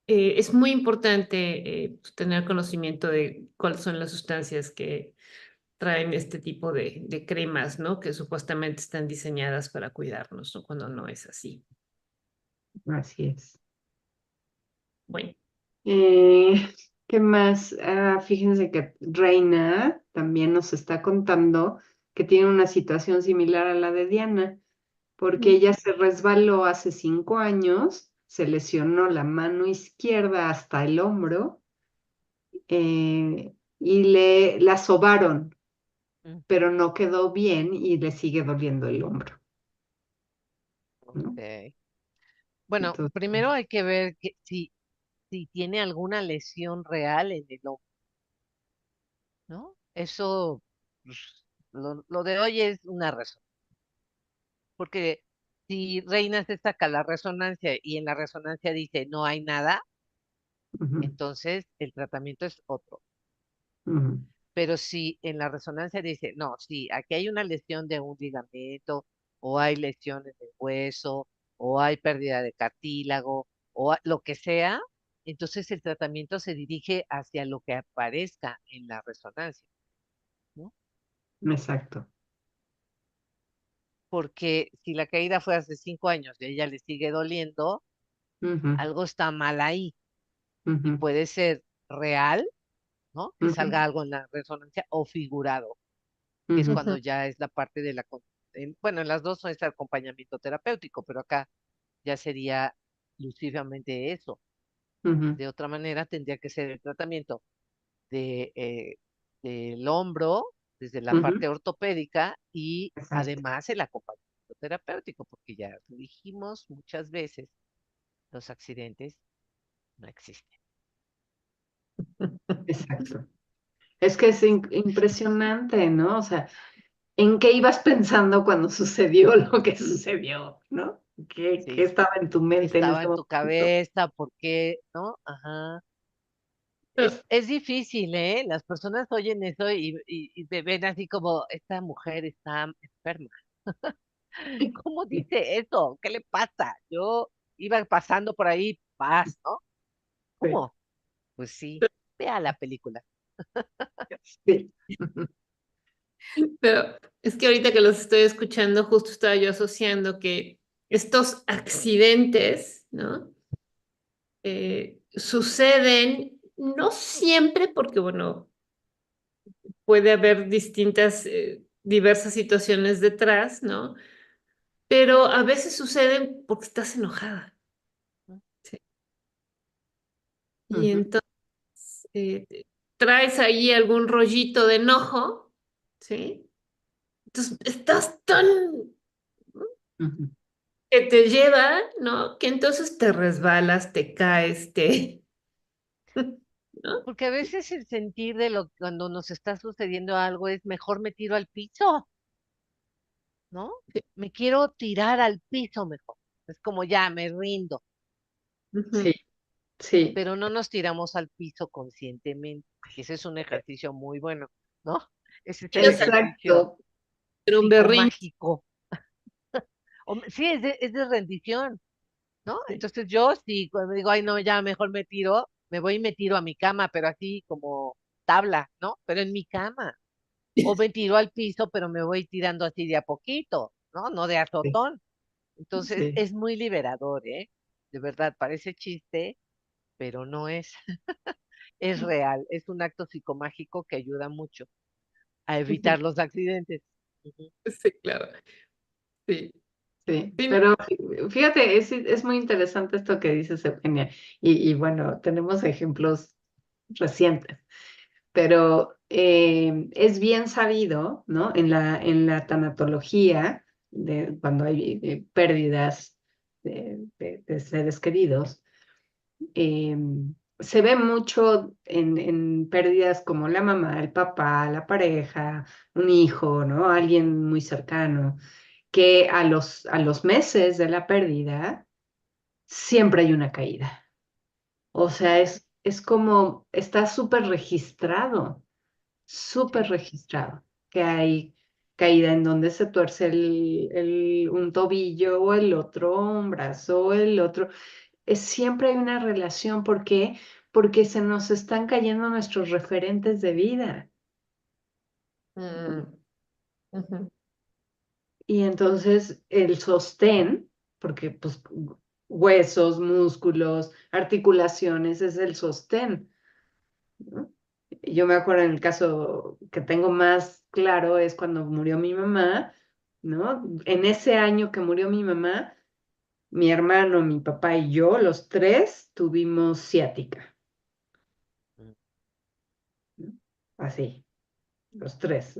es muy importante pues, tener conocimiento de cuáles son las sustancias que traen este tipo de cremas, ¿no? Que supuestamente están diseñadas para cuidarnos, ¿no? Cuando no es así. así es. Bueno. Eh, ¿Qué más? Ah, fíjense que Reina también nos está contando que tiene una situación similar a la de Diana, porque ella se resbaló hace 5 años, se lesionó la mano izquierda hasta el hombro y la sobaron, mm, pero no quedó bien y le sigue doliendo el hombro, ¿no? ok. Bueno, Entonces, primero hay que ver que si tiene alguna lesión real en el hombro, ¿no? Eso, pues, lo de hoy es una razón, porque si Reina se saca la resonancia y en la resonancia dice no hay nada, ujú, entonces el tratamiento es otro. ujú, Pero si en la resonancia dice, no, sí, aquí hay una lesión de un ligamento, o hay lesiones de hueso, o hay pérdida de cartílago, lo que sea, entonces el tratamiento se dirige hacia lo que aparezca en la resonancia, ¿no? exacto. Porque si la caída fue hace 5 años y a ella le sigue doliendo, Ujú, algo está mal ahí y ujú, puede ser real, ¿no? Que ujú, salga algo en la resonancia o figurado, que es ujú, cuando ya es la parte de bueno, en las dos son este acompañamiento terapéutico, pero acá ya sería exclusivamente eso. ujú, De otra manera, tendría que ser el tratamiento de, del hombro, desde la ujú, parte ortopédica y exacto. además el acompañamiento terapéutico, porque ya lo dijimos muchas veces, los accidentes no existen. Exacto. Es que es impresionante, ¿no? O sea, ¿en qué ibas pensando cuando sucedió lo que sucedió, ¿no? ¿Qué Sí, estaba en tu ¿qué mente en estaba ese en tu momento? cabeza? ¿Por qué? ¿No? Ajá. Pero, Es difícil, ¿eh? Las personas oyen eso y te ven así como, esta mujer está enferma. ¿Cómo dice eso? ¿Qué le pasa? Yo iba pasando por ahí, paz, ¿no? Sí, ¿Cómo? Pues sí, vea la película. sí. pero es que ahorita que los estoy escuchando, justo estaba yo asociando que estos accidentes, ¿no? Suceden no siempre porque, bueno, puede haber distintas, diversas situaciones detrás, ¿no? Pero a veces suceden porque estás enojada, ¿sí? Y Ujú, entonces traes ahí algún rollito de enojo, ¿sí? Entonces estás tan ujú, que te lleva, ¿no? Que entonces te resbalas, te caes, ¿no? Porque a veces el sentir de lo cuando nos está sucediendo algo es mejor me tiro al piso, ¿no? Me quiero tirar al piso mejor. Es como ya me rindo, sí, Ujú. sí, pero no nos tiramos al piso conscientemente. Y ese es un ejercicio muy bueno, ¿no? Ese es el Ellos ejercicio Exacto. hacen un berrinche. psicomágico. Sí, es de rendición, ¿no? Entonces yo sí, cuando digo, ay, no, ya mejor me tiro, me voy y me tiro a mi cama, pero así como tabla, ¿no? Pero en mi cama. O me tiro al piso, pero me voy tirando así de a poquito, ¿no? No de Sí, azotón. Entonces sí, es muy liberador, ¿eh? De verdad, parece chiste, pero no es. Es real, es un acto psicomágico que ayuda mucho a evitar los accidentes. Ujú. Sí, claro. Sí. sí. Sí, no, Pero fíjate, es muy interesante esto que dices, Eugenia. Y bueno, tenemos ejemplos recientes. Pero es bien sabido, ¿no? En la tanatología, cuando hay pérdidas de seres queridos, eh, se ve mucho en pérdidas como la mamá, el papá, la pareja, un hijo, ¿no? Alguien muy cercano, que a los meses de la pérdida siempre hay una caída. O sea, es como, está súper Sí, registrado, que hay caída en donde se tuerce un tobillo o el otro un brazo o el otro. Siempre hay una relación. ¿Por qué? Porque se nos están cayendo nuestros referentes de vida. mm, ujú. Y entonces el sostén, porque pues huesos, músculos, articulaciones, es el sostén, ¿no? Yo me acuerdo en el caso que tengo más claro es cuando murió mi mamá, ¿no? En ese año que murió mi mamá, mi hermano, mi papá y yo, los tres, tuvimos ciática, mm, ¿no? Así, los tres,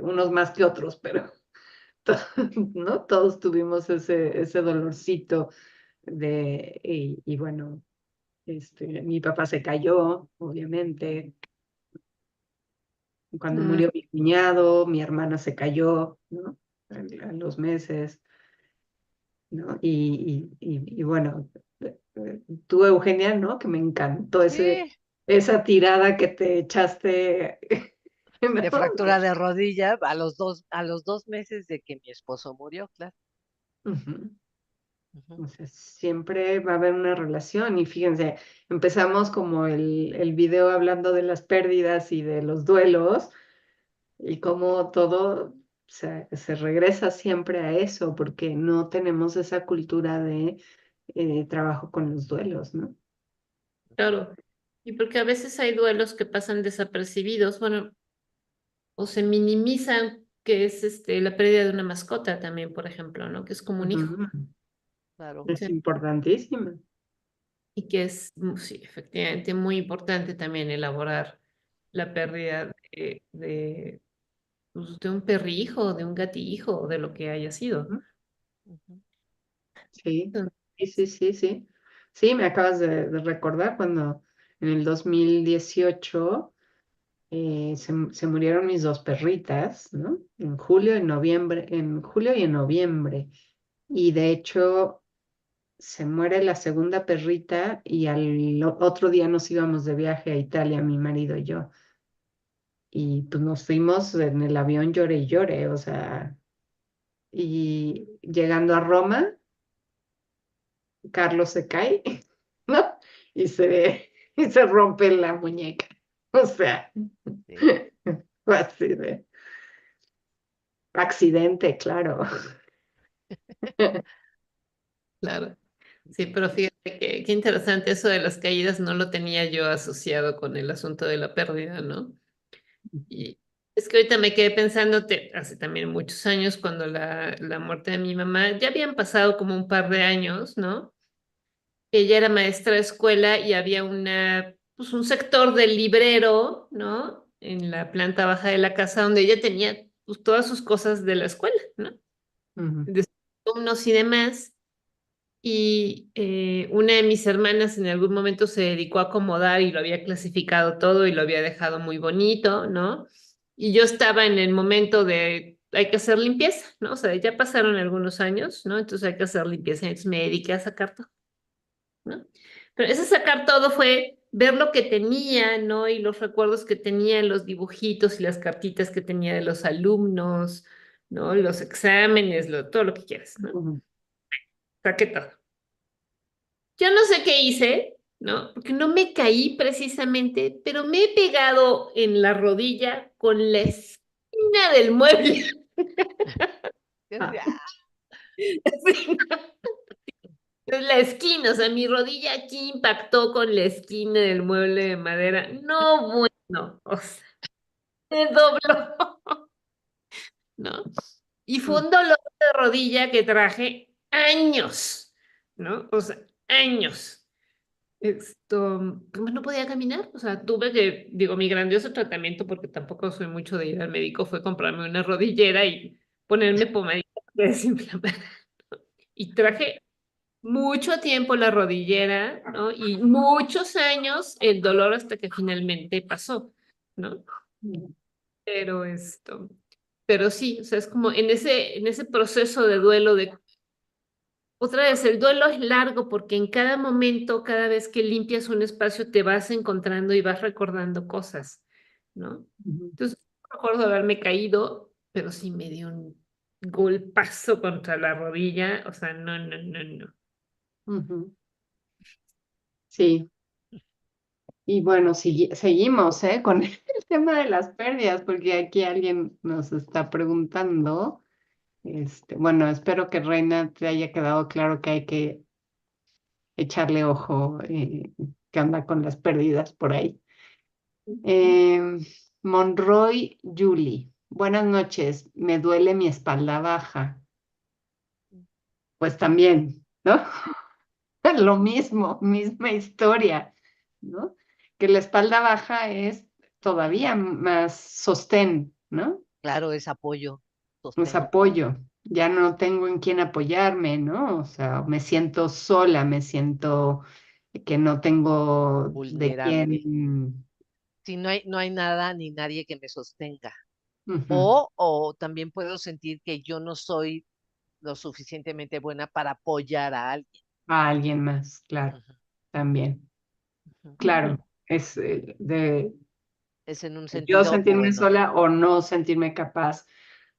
unos más que otros, pero to- ¿no? Todos tuvimos ese dolorcito y bueno, mi papá se cayó, obviamente. Cuando Mm, murió mi cuñado, mi hermana se cayó, ¿no? A los meses, ¿no? Y bueno, tú, Eugenia, ¿no? Que me encantó sí, esa tirada que te echaste, de ¿no? fractura de rodilla a los 2 meses de que mi esposo murió, claro. Ujú. Ujú. O sea, siempre va a haber una relación y fíjense, empezamos como el video hablando de las pérdidas y de los duelos y cómo todo se regresa siempre a eso porque no tenemos esa cultura de trabajo con los duelos, ¿no? claro. Y porque a veces hay duelos que pasan desapercibidos, bueno, o se minimizan, que es la pérdida de una mascota también, por ejemplo, ¿no? Que es como un hijo. Ujú. Claro. Es Sí. importantísimo. Y que es, sí, efectivamente, muy importante también elaborar la pérdida pues, de un perrijo, de un gatijo, o de lo que haya sido. Ujú. Ujú. Sí, Entonces, sí, sí, sí, sí. Sí, me acabas de recordar cuando en el 2018 se murieron mis dos perritas, ¿no? En julio y en noviembre. Y de hecho se muere la segunda perrita y al otro día nos íbamos de viaje a Italia, mi marido y yo. Y pues nos fuimos en el avión lloré y lloré, o sea, y llegando a Roma, Carlos se cae, ¿no? Y se rompe la muñeca. O sea, Sí. fue así de accidente, claro. claro. Sí, pero fíjate que qué interesante eso de las caídas, no lo tenía yo asociado con el asunto de la pérdida, ¿no? Y es que ahorita me quedé pensando, hace también muchos años, cuando la muerte de mi mamá, ya habían pasado como un par de años, ¿no? Ella era maestra de escuela y había pues un sector del librero, ¿no? En la planta baja de la casa donde ella tenía pues, todas sus cosas de la escuela, ¿no? Ujú, De sus alumnos y demás. Y una de mis hermanas en algún momento se dedicó a acomodar y lo había clasificado todo y lo había dejado muy bonito, ¿no? Y yo estaba en el momento de, hay que hacer limpieza, ¿no? O sea, ya pasaron algunos años, ¿no? Entonces hay que hacer limpieza. Entonces me dediqué a sacar todo, ¿no? Pero ese sacar todo fue ver lo que tenía, ¿no? Y los recuerdos que tenía, los dibujitos y las cartitas que tenía de los alumnos, ¿no? Los exámenes, todo lo que quieras, ¿no? Ujú. Saqué todo. Yo no sé qué hice, ¿no? Porque no me caí precisamente, pero me he pegado en la rodilla con la esquina del mueble. Yo Ah, decía, "Ah, Sí, ¿no? Es la esquina, o sea, mi rodilla aquí impactó con la esquina del mueble de madera. No, bueno, o sea, se dobló, ¿no? Y fue mm, un dolor de rodilla que traje años, ¿no? O sea, años. Pues no podía caminar, o sea, tuve que, digo, mi grandioso tratamiento, porque tampoco soy mucho de ir al médico, fue comprarme una rodillera y ponerme pomadita para desinflamar. Y traje mucho tiempo la rodillera, ¿no? Y muchos años el dolor hasta que finalmente pasó, ¿no? mm, Pero pero sí, o sea, es como en ese proceso de duelo de otra vez, el duelo es largo porque en cada momento, cada vez que limpias un espacio, te vas encontrando y vas recordando cosas, ¿no? ujú, Entonces, no recuerdo haberme caído, pero sí me dio un golpazo contra la rodilla, o sea, no, no, no, no. ujú. Sí, y bueno, seguimos, ¿eh? Con el tema de las pérdidas, porque aquí alguien nos está preguntando, bueno, espero que Reina te haya quedado claro que hay que echarle ojo, qué anda con las pérdidas por ahí. Eh, Monroy Julie, buenas noches, me duele mi espalda baja. Pues también, ¿no? Lo mismo, misma historia, ¿no? Que la espalda baja es todavía más sostén, ¿no? claro, es apoyo, Es sostén, apoyo. Ya no tengo en quién apoyarme, ¿no? O sea, me siento sola, me siento que no tengo de vulnerable. quién. Si no hay nada ni nadie que me sostenga. Ujú, O también puedo sentir que yo no soy lo suficientemente buena para apoyar a alguien. a alguien más, claro, Ujú, también. ujú. Claro, es de Es en un yo sentido o sentirme en otro, sola o no sentirme capaz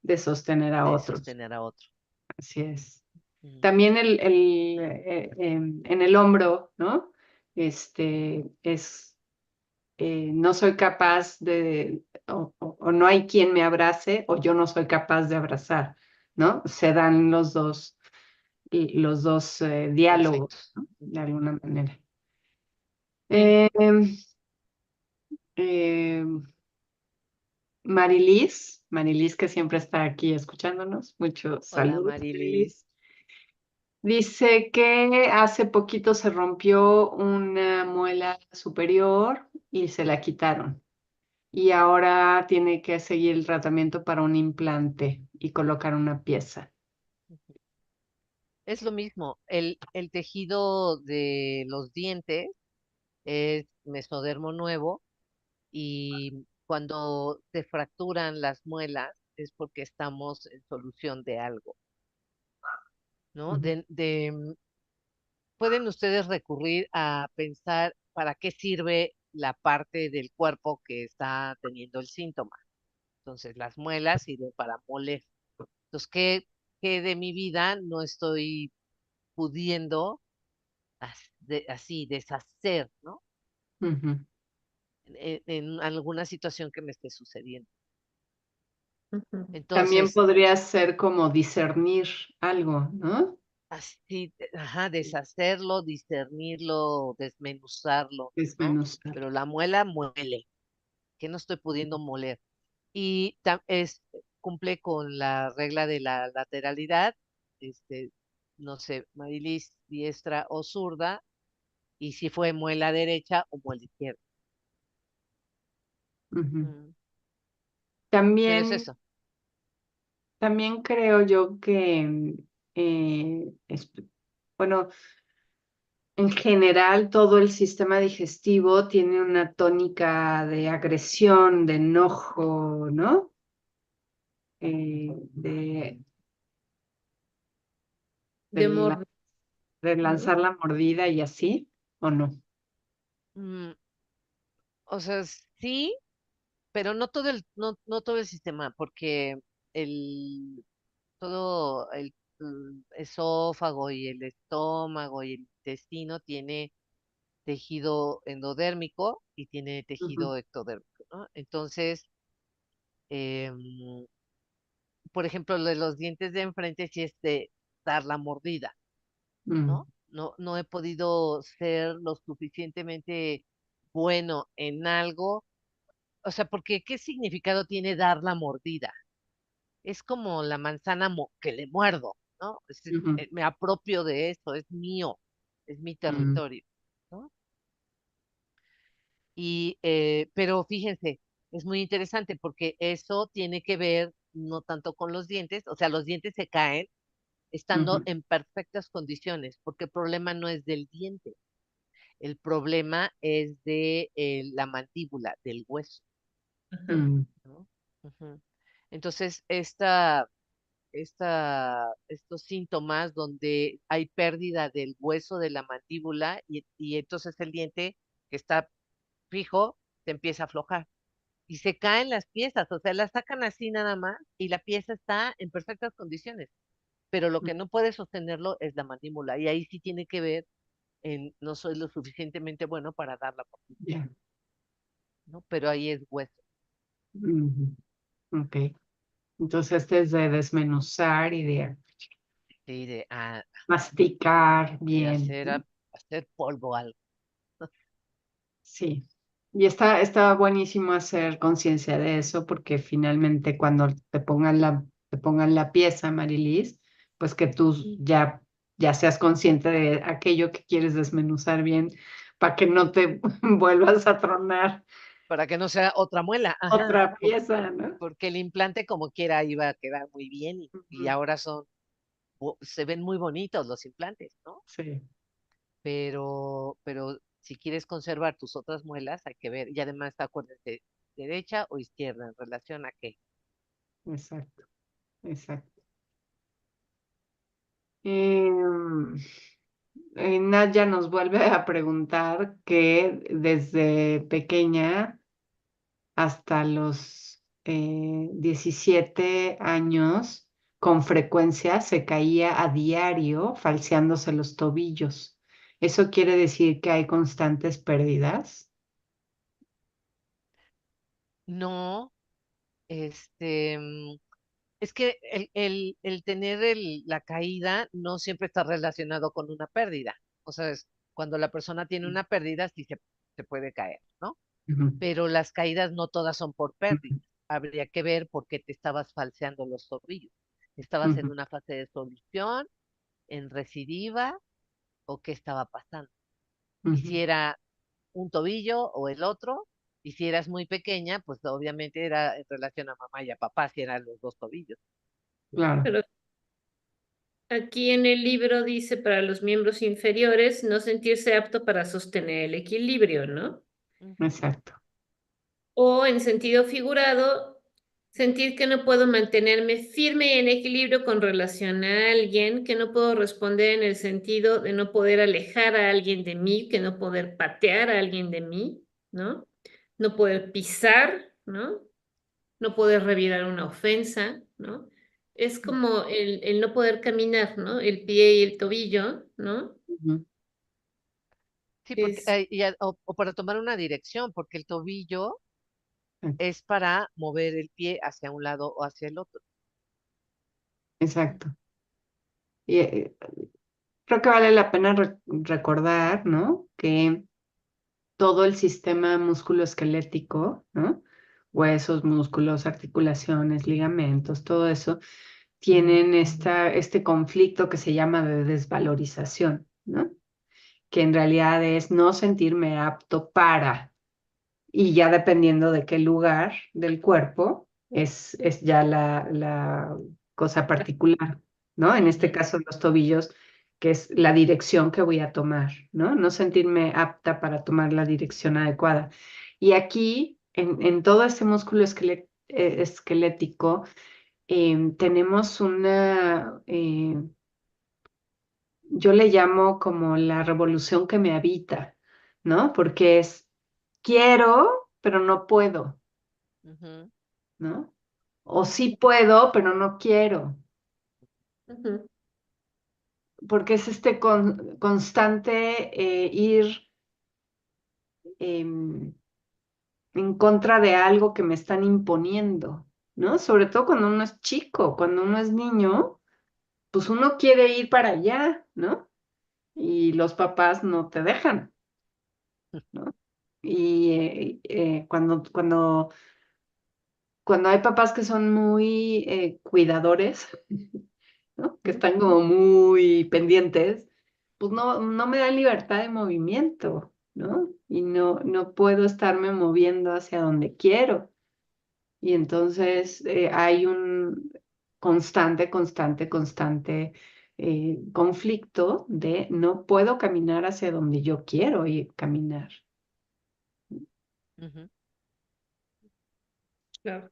de sostener a de otros. sostener a otro. Así es. Ujú. También en el hombro, ¿no? No soy capaz o no hay quien me abrace, o yo no soy capaz de abrazar, ¿no? Se dan los dos diálogos, Efectos. ¿no? De Ujú. alguna manera. Sí, Eh, eh, Marilis, que siempre está aquí escuchándonos, muchos hola saludos, Marilis. Marilis. Dice que hace poquito se rompió una muela superior y se la quitaron. Y ahora tiene que seguir el tratamiento para un implante y colocar una pieza. Es lo mismo, el tejido de los dientes es mesodermo nuevo y cuando se fracturan las muelas es porque estamos en solución de algo, ¿no? Ujú. Pueden ustedes recurrir a pensar para qué sirve la parte del cuerpo que está teniendo el síntoma. Entonces, las muelas sirven para moler. Entonces, ¿qué de mi vida no estoy pudiendo así deshacer, ¿no? Ujú. En alguna situación que me esté sucediendo. Ujú. También Entonces, podría ser como discernir algo, ¿no? así, ajá, deshacerlo, discernirlo, desmenuzarlo, ¿no? Desmenuzar. Pero la muela muele, que no estoy pudiendo moler. Y cumple con la regla de la lateralidad, este, no sé, Marilis, diestra o zurda, y si fue muela derecha o muela izquierda. Ujú. Mm, pero es También, eso. también creo yo que, bueno, en general todo el sistema digestivo tiene una tónica de agresión, de enojo, ¿no? De, de De la- morder, de ¿no? lanzar la mordida y así, ¿o no? Mm, O sea, sí, pero no todo el sistema, porque el, todo el esófago y el estómago y el intestino tiene tejido endodérmico y tiene Ujú, tejido ectodérmico, ¿no? Entonces, em, por ejemplo, lo de los dientes de enfrente sí es de dar la mordida, mm, ¿no? No he podido ser lo suficientemente bueno en algo. O sea, porque ¿qué significado tiene dar la mordida? Es como la manzana que le muerdo, ¿no? ujú, Me apropio de esto, es mío, es mi mm, territorio, ¿no? Pero fíjense, es muy interesante porque eso tiene que ver no tanto con los dientes, o sea, los dientes se caen estando ujú, en perfectas condiciones, porque el problema no es del diente, el problema es de la mandíbula, del hueso, Ajá. mm, ¿no? Ujú. Entonces, estos síntomas donde hay pérdida del hueso de la mandíbula y entonces el diente que está fijo se empieza a aflojar y se caen las piezas, o sea, las sacan así nada más y la pieza está en perfectas condiciones, pero lo mm, que no puede sostenerlo es la mandíbula y ahí sí tiene que ver en no soy lo suficientemente bueno para dar la mordida, ya, ¿no? Pero ahí es hueso, ujú, ok. Entonces, este es de desmenuzar y de sí, masticar de bien, ¿no? hacer polvo algo. Sí. Y está buenísimo hacer conciencia de eso porque finalmente cuando te pongan la pieza, Marilis, pues que tú ya seas consciente de aquello que quieres desmenuzar bien para que no te vuelvas a tronar Para que no sea otra muela, ajá, otra pieza, ¿no? porque el implante como quiera iba a quedar muy bien y Ujú, ahora se ven muy bonitos los implantes, ¿no? sí, Pero si quieres conservar tus otras muelas, hay que ver, y además acuérdate, derecha o izquierda en relación a qué. exacto, exacto. Em, Nadia nos vuelve a preguntar que desde pequeña hasta los 17 años, con frecuencia se caía a diario falseándose los tobillos. ¿Eso quiere decir que hay constantes pérdidas? No, este, es que el tener la caída no siempre está relacionado con una pérdida. O sea, cuando la persona tiene una pérdida, sí se puede caer, ¿no? Ujú, Pero las caídas no todas son por pérdida. ujú, Habría que ver por qué te estabas falseando los tobillos. ¿Estabas en ujú, una fase de solución, en recidiva o qué estaba pasando? Y ujú. si era un tobillo o el otro, y si eras muy pequeña, pues obviamente era en relación a mamá y a papá, si eran los dos tobillos, ¿no? Claro, Pero aquí en el libro dice para los miembros inferiores no sentirse apto para sostener el equilibrio, ¿no? Ujú. exacto. O en sentido figurado, sentir que no puedo mantenerme firme y en equilibrio con relación a alguien, que no puedo responder en el sentido de no poder alejar a alguien de mí, que no poder patear a alguien de mí, ¿no? No poder pisar, ¿no? No poder revirar una ofensa, ¿no? Es como el no poder caminar, ¿no? El pie y el tobillo, ¿no? Ujú, Sí, porque, Es, o para tomar una dirección, porque el tobillo eh, es para mover el pie hacia un lado o hacia el otro. exacto. Y creo que vale la pena recordar, ¿no? Que todo el sistema musculoesquelético, ¿no? Huesos, músculos, articulaciones, ligamentos, todo eso, tienen este conflicto que se llama de desvalorización, ¿no? Que en realidad es no sentirme apto para, y ya dependiendo de qué lugar del cuerpo, es ya la cosa particular, ¿no? En este Ujú. caso, los tobillos, que es la dirección que voy a tomar, ¿no? No sentirme apta para tomar la dirección adecuada. Y aquí, en todo ese músculo esquelético, tenemos yo le llamo como la revolución que me habita, ¿no? Porque es, quiero pero no puedo, Ujú, ¿no? O sí puedo, pero no quiero, Ujú. porque es este constante ir em, en contra de algo que me están imponiendo, ¿no? Sobre todo cuando uno es chico, cuando uno es niño, pues uno quiere ir para allá, ¿no? Y los papás no te dejan, ¿no? Y cuando hay papás que son muy cuidadores, ¿no? Que están como muy pendientes, pues no me dan libertad de movimiento, ¿no? Y no puedo estarme moviendo hacia donde quiero. Y entonces hay un constante conflicto de no puedo caminar hacia donde yo quiero y caminar. ujú, Claro.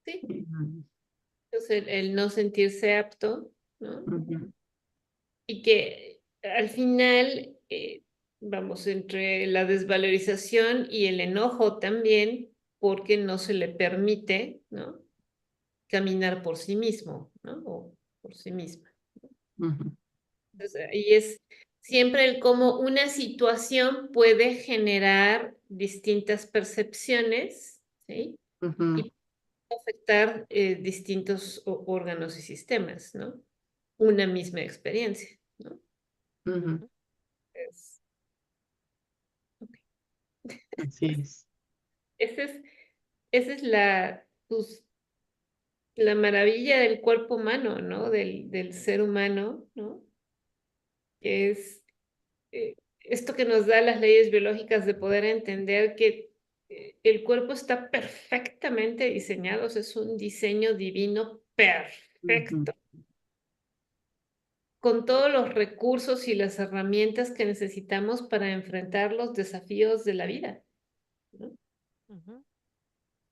Sí, Ujú, entonces el no sentirse apto, ¿no? ujú, Y que al final, vamos, entre la desvalorización y el enojo también, porque no se le permite, ¿no? Caminar por sí mismo, ¿no? O por sí misma. ujú, Entonces, ahí es siempre el cómo una situación puede generar distintas percepciones, ¿sí? ujú, Y afectar distintos órganos y sistemas, ¿no? Una misma experiencia, ¿no? ujú. ujú, Es- ok. Así es. Esa es, esa es pues, la maravilla del cuerpo humano, ¿no? Del ser humano, ¿no? Que es esto que nos da las leyes biológicas de poder entender que el cuerpo está perfectamente diseñado, o sea, es un diseño divino Ujú, perfecto, con todos los recursos y las herramientas que necesitamos para enfrentar los desafíos de la vida, ¿no? ujú,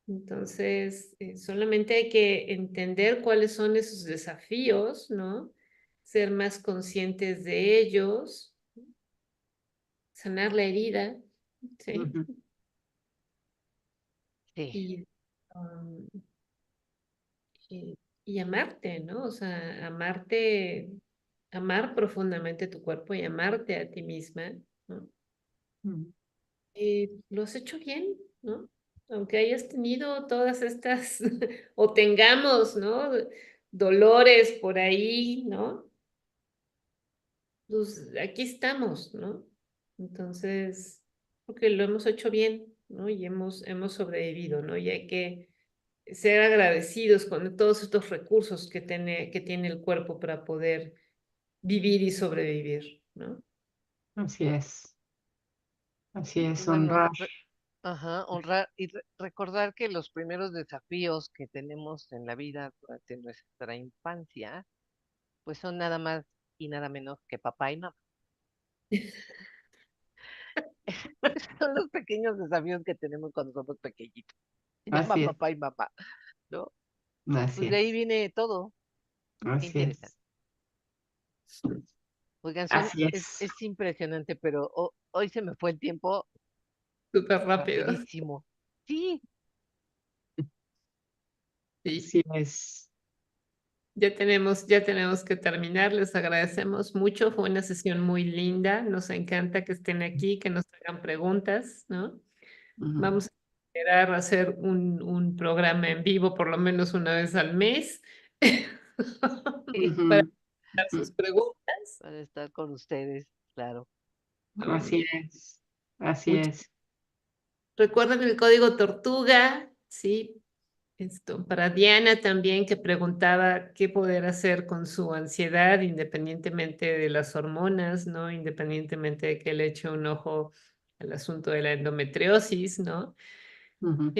Entonces, solamente hay que entender cuáles son esos desafíos, ¿no? Ser más conscientes de ellos, sanar la herida, ¿sí? ujú. sí, Y, um, y amarte, ¿no? O sea, amarte, amar profundamente tu cuerpo y amarte a ti misma, ¿no? Ujú. Lo has hecho bien, ¿no? Aunque hayas tenido todas estas, o tengamos, ¿no? Dolores por ahí, ¿no? Pues aquí estamos, ¿no? Entonces, porque lo hemos hecho bien, ¿no? Y hemos sobrevivido, ¿no? Y hay que ser agradecidos con todos estos recursos que tiene el cuerpo para poder vivir y sobrevivir, ¿no? Así y es, bueno, honrar. ajá, honrar y recordar que los primeros desafíos que tenemos en la vida durante nuestra infancia, pues son nada más y nada menos que papá y mamá. Son los pequeños desafíos que tenemos cuando somos pequeñitos. Se llama Así es, papá y mamá, ¿no? así Pues de ahí es, viene todo. Qué así interesante. es, Oigan, así es, es. es impresionante, pero hoy se me fue el tiempo Súper rápido. rapidísimo. Sí, Sí, Así es. ya tenemos que terminar. Les agradecemos mucho. Fue una sesión muy linda. Nos encanta que estén aquí, que nos hagan preguntas, ¿no? Ujú, Vamos a esperar a hacer un programa en vivo por lo menos una vez al mes para ujú, dar ujú. sus preguntas. para estar con ustedes, claro. Um, Así es, así much- es. Recuerden el código Tortuga, ¿sí? Esto, para Diana también, que preguntaba qué poder hacer con su ansiedad, independientemente de las hormonas, ¿no? Independientemente de que le eche un ojo al asunto de la endometriosis, ¿no? Ujú,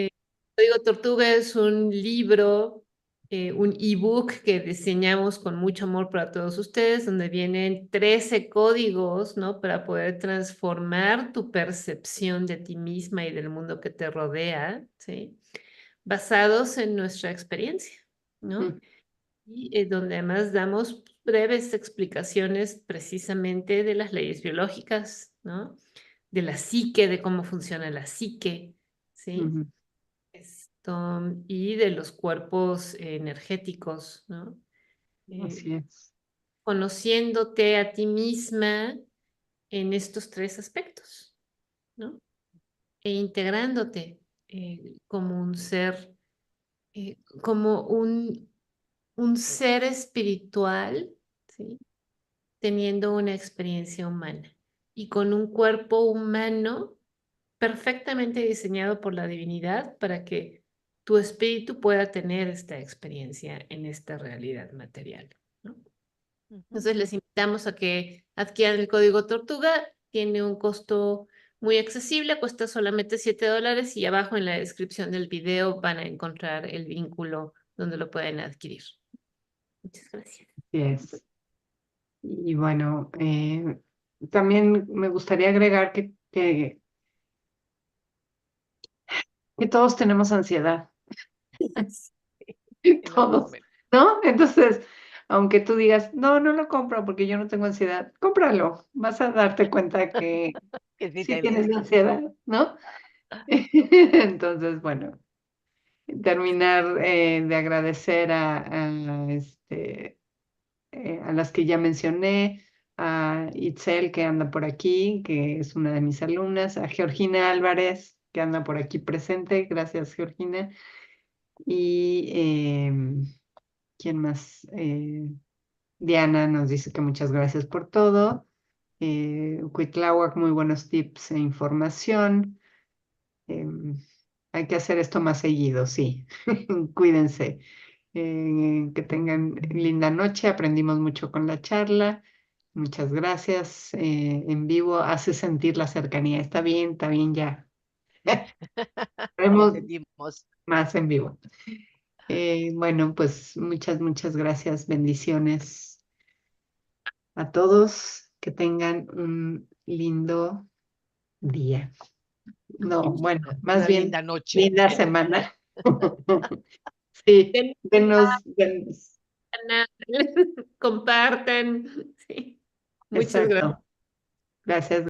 Código Tortuga es un libro, un ebook que diseñamos con mucho amor para todos ustedes, donde vienen 13 códigos, ¿no? Para poder transformar tu percepción de ti misma y del mundo que te rodea, ¿sí? Basados en nuestra experiencia, ¿no? ujú, Y donde además damos breves explicaciones precisamente de las leyes biológicas, ¿no? la psique, de cómo funciona la psique, ¿sí? Ujú. Y de los cuerpos energéticos, ¿no? Así es. Conociéndote a ti misma en estos tres aspectos, ¿no? E integrándote como un ser, como un ser espiritual, ¿sí? Teniendo una experiencia humana y con un cuerpo humano perfectamente diseñado por la divinidad para que tu espíritu pueda tener esta experiencia en esta realidad material, ¿no? Ujú. Entonces les invitamos a que adquieran el código Tortuga. Tiene un costo muy accesible, cuesta solamente $7 y abajo en la descripción del video van a encontrar el vínculo donde lo pueden adquirir. Muchas gracias. Así es. Y bueno, también me gustaría agregar que todos tenemos ansiedad, En algún todos, momento. ¿no? Entonces, aunque tú digas, no, no lo compro porque yo no tengo ansiedad, cómpralo, vas a darte cuenta que Que sí sí tienes. tienes ansiedad, ¿no? Entonces, bueno, terminar de agradecer a las que ya mencioné, a Itzel que anda por aquí, que es una de mis alumnas, a Georgina Álvarez que anda por aquí presente, gracias Georgina, y ¿quién más? Diana nos dice que muchas gracias por todo. Cuitláhuac, muy buenos tips e información. Hay que hacer esto más seguido, sí. Cuídense. Que tengan linda noche. Aprendimos mucho con la charla. Muchas gracias. En vivo hace sentir la cercanía. Está bien ya. Ya Vemos entendimos. más en vivo. Bueno, pues muchas gracias. Bendiciones a todos. Que tengan un lindo día. No, bueno, más Una bien linda noche. linda semana. Sí, Den denos. canal, compartan. Sí. Muchas gracias. Exacto. Gracias.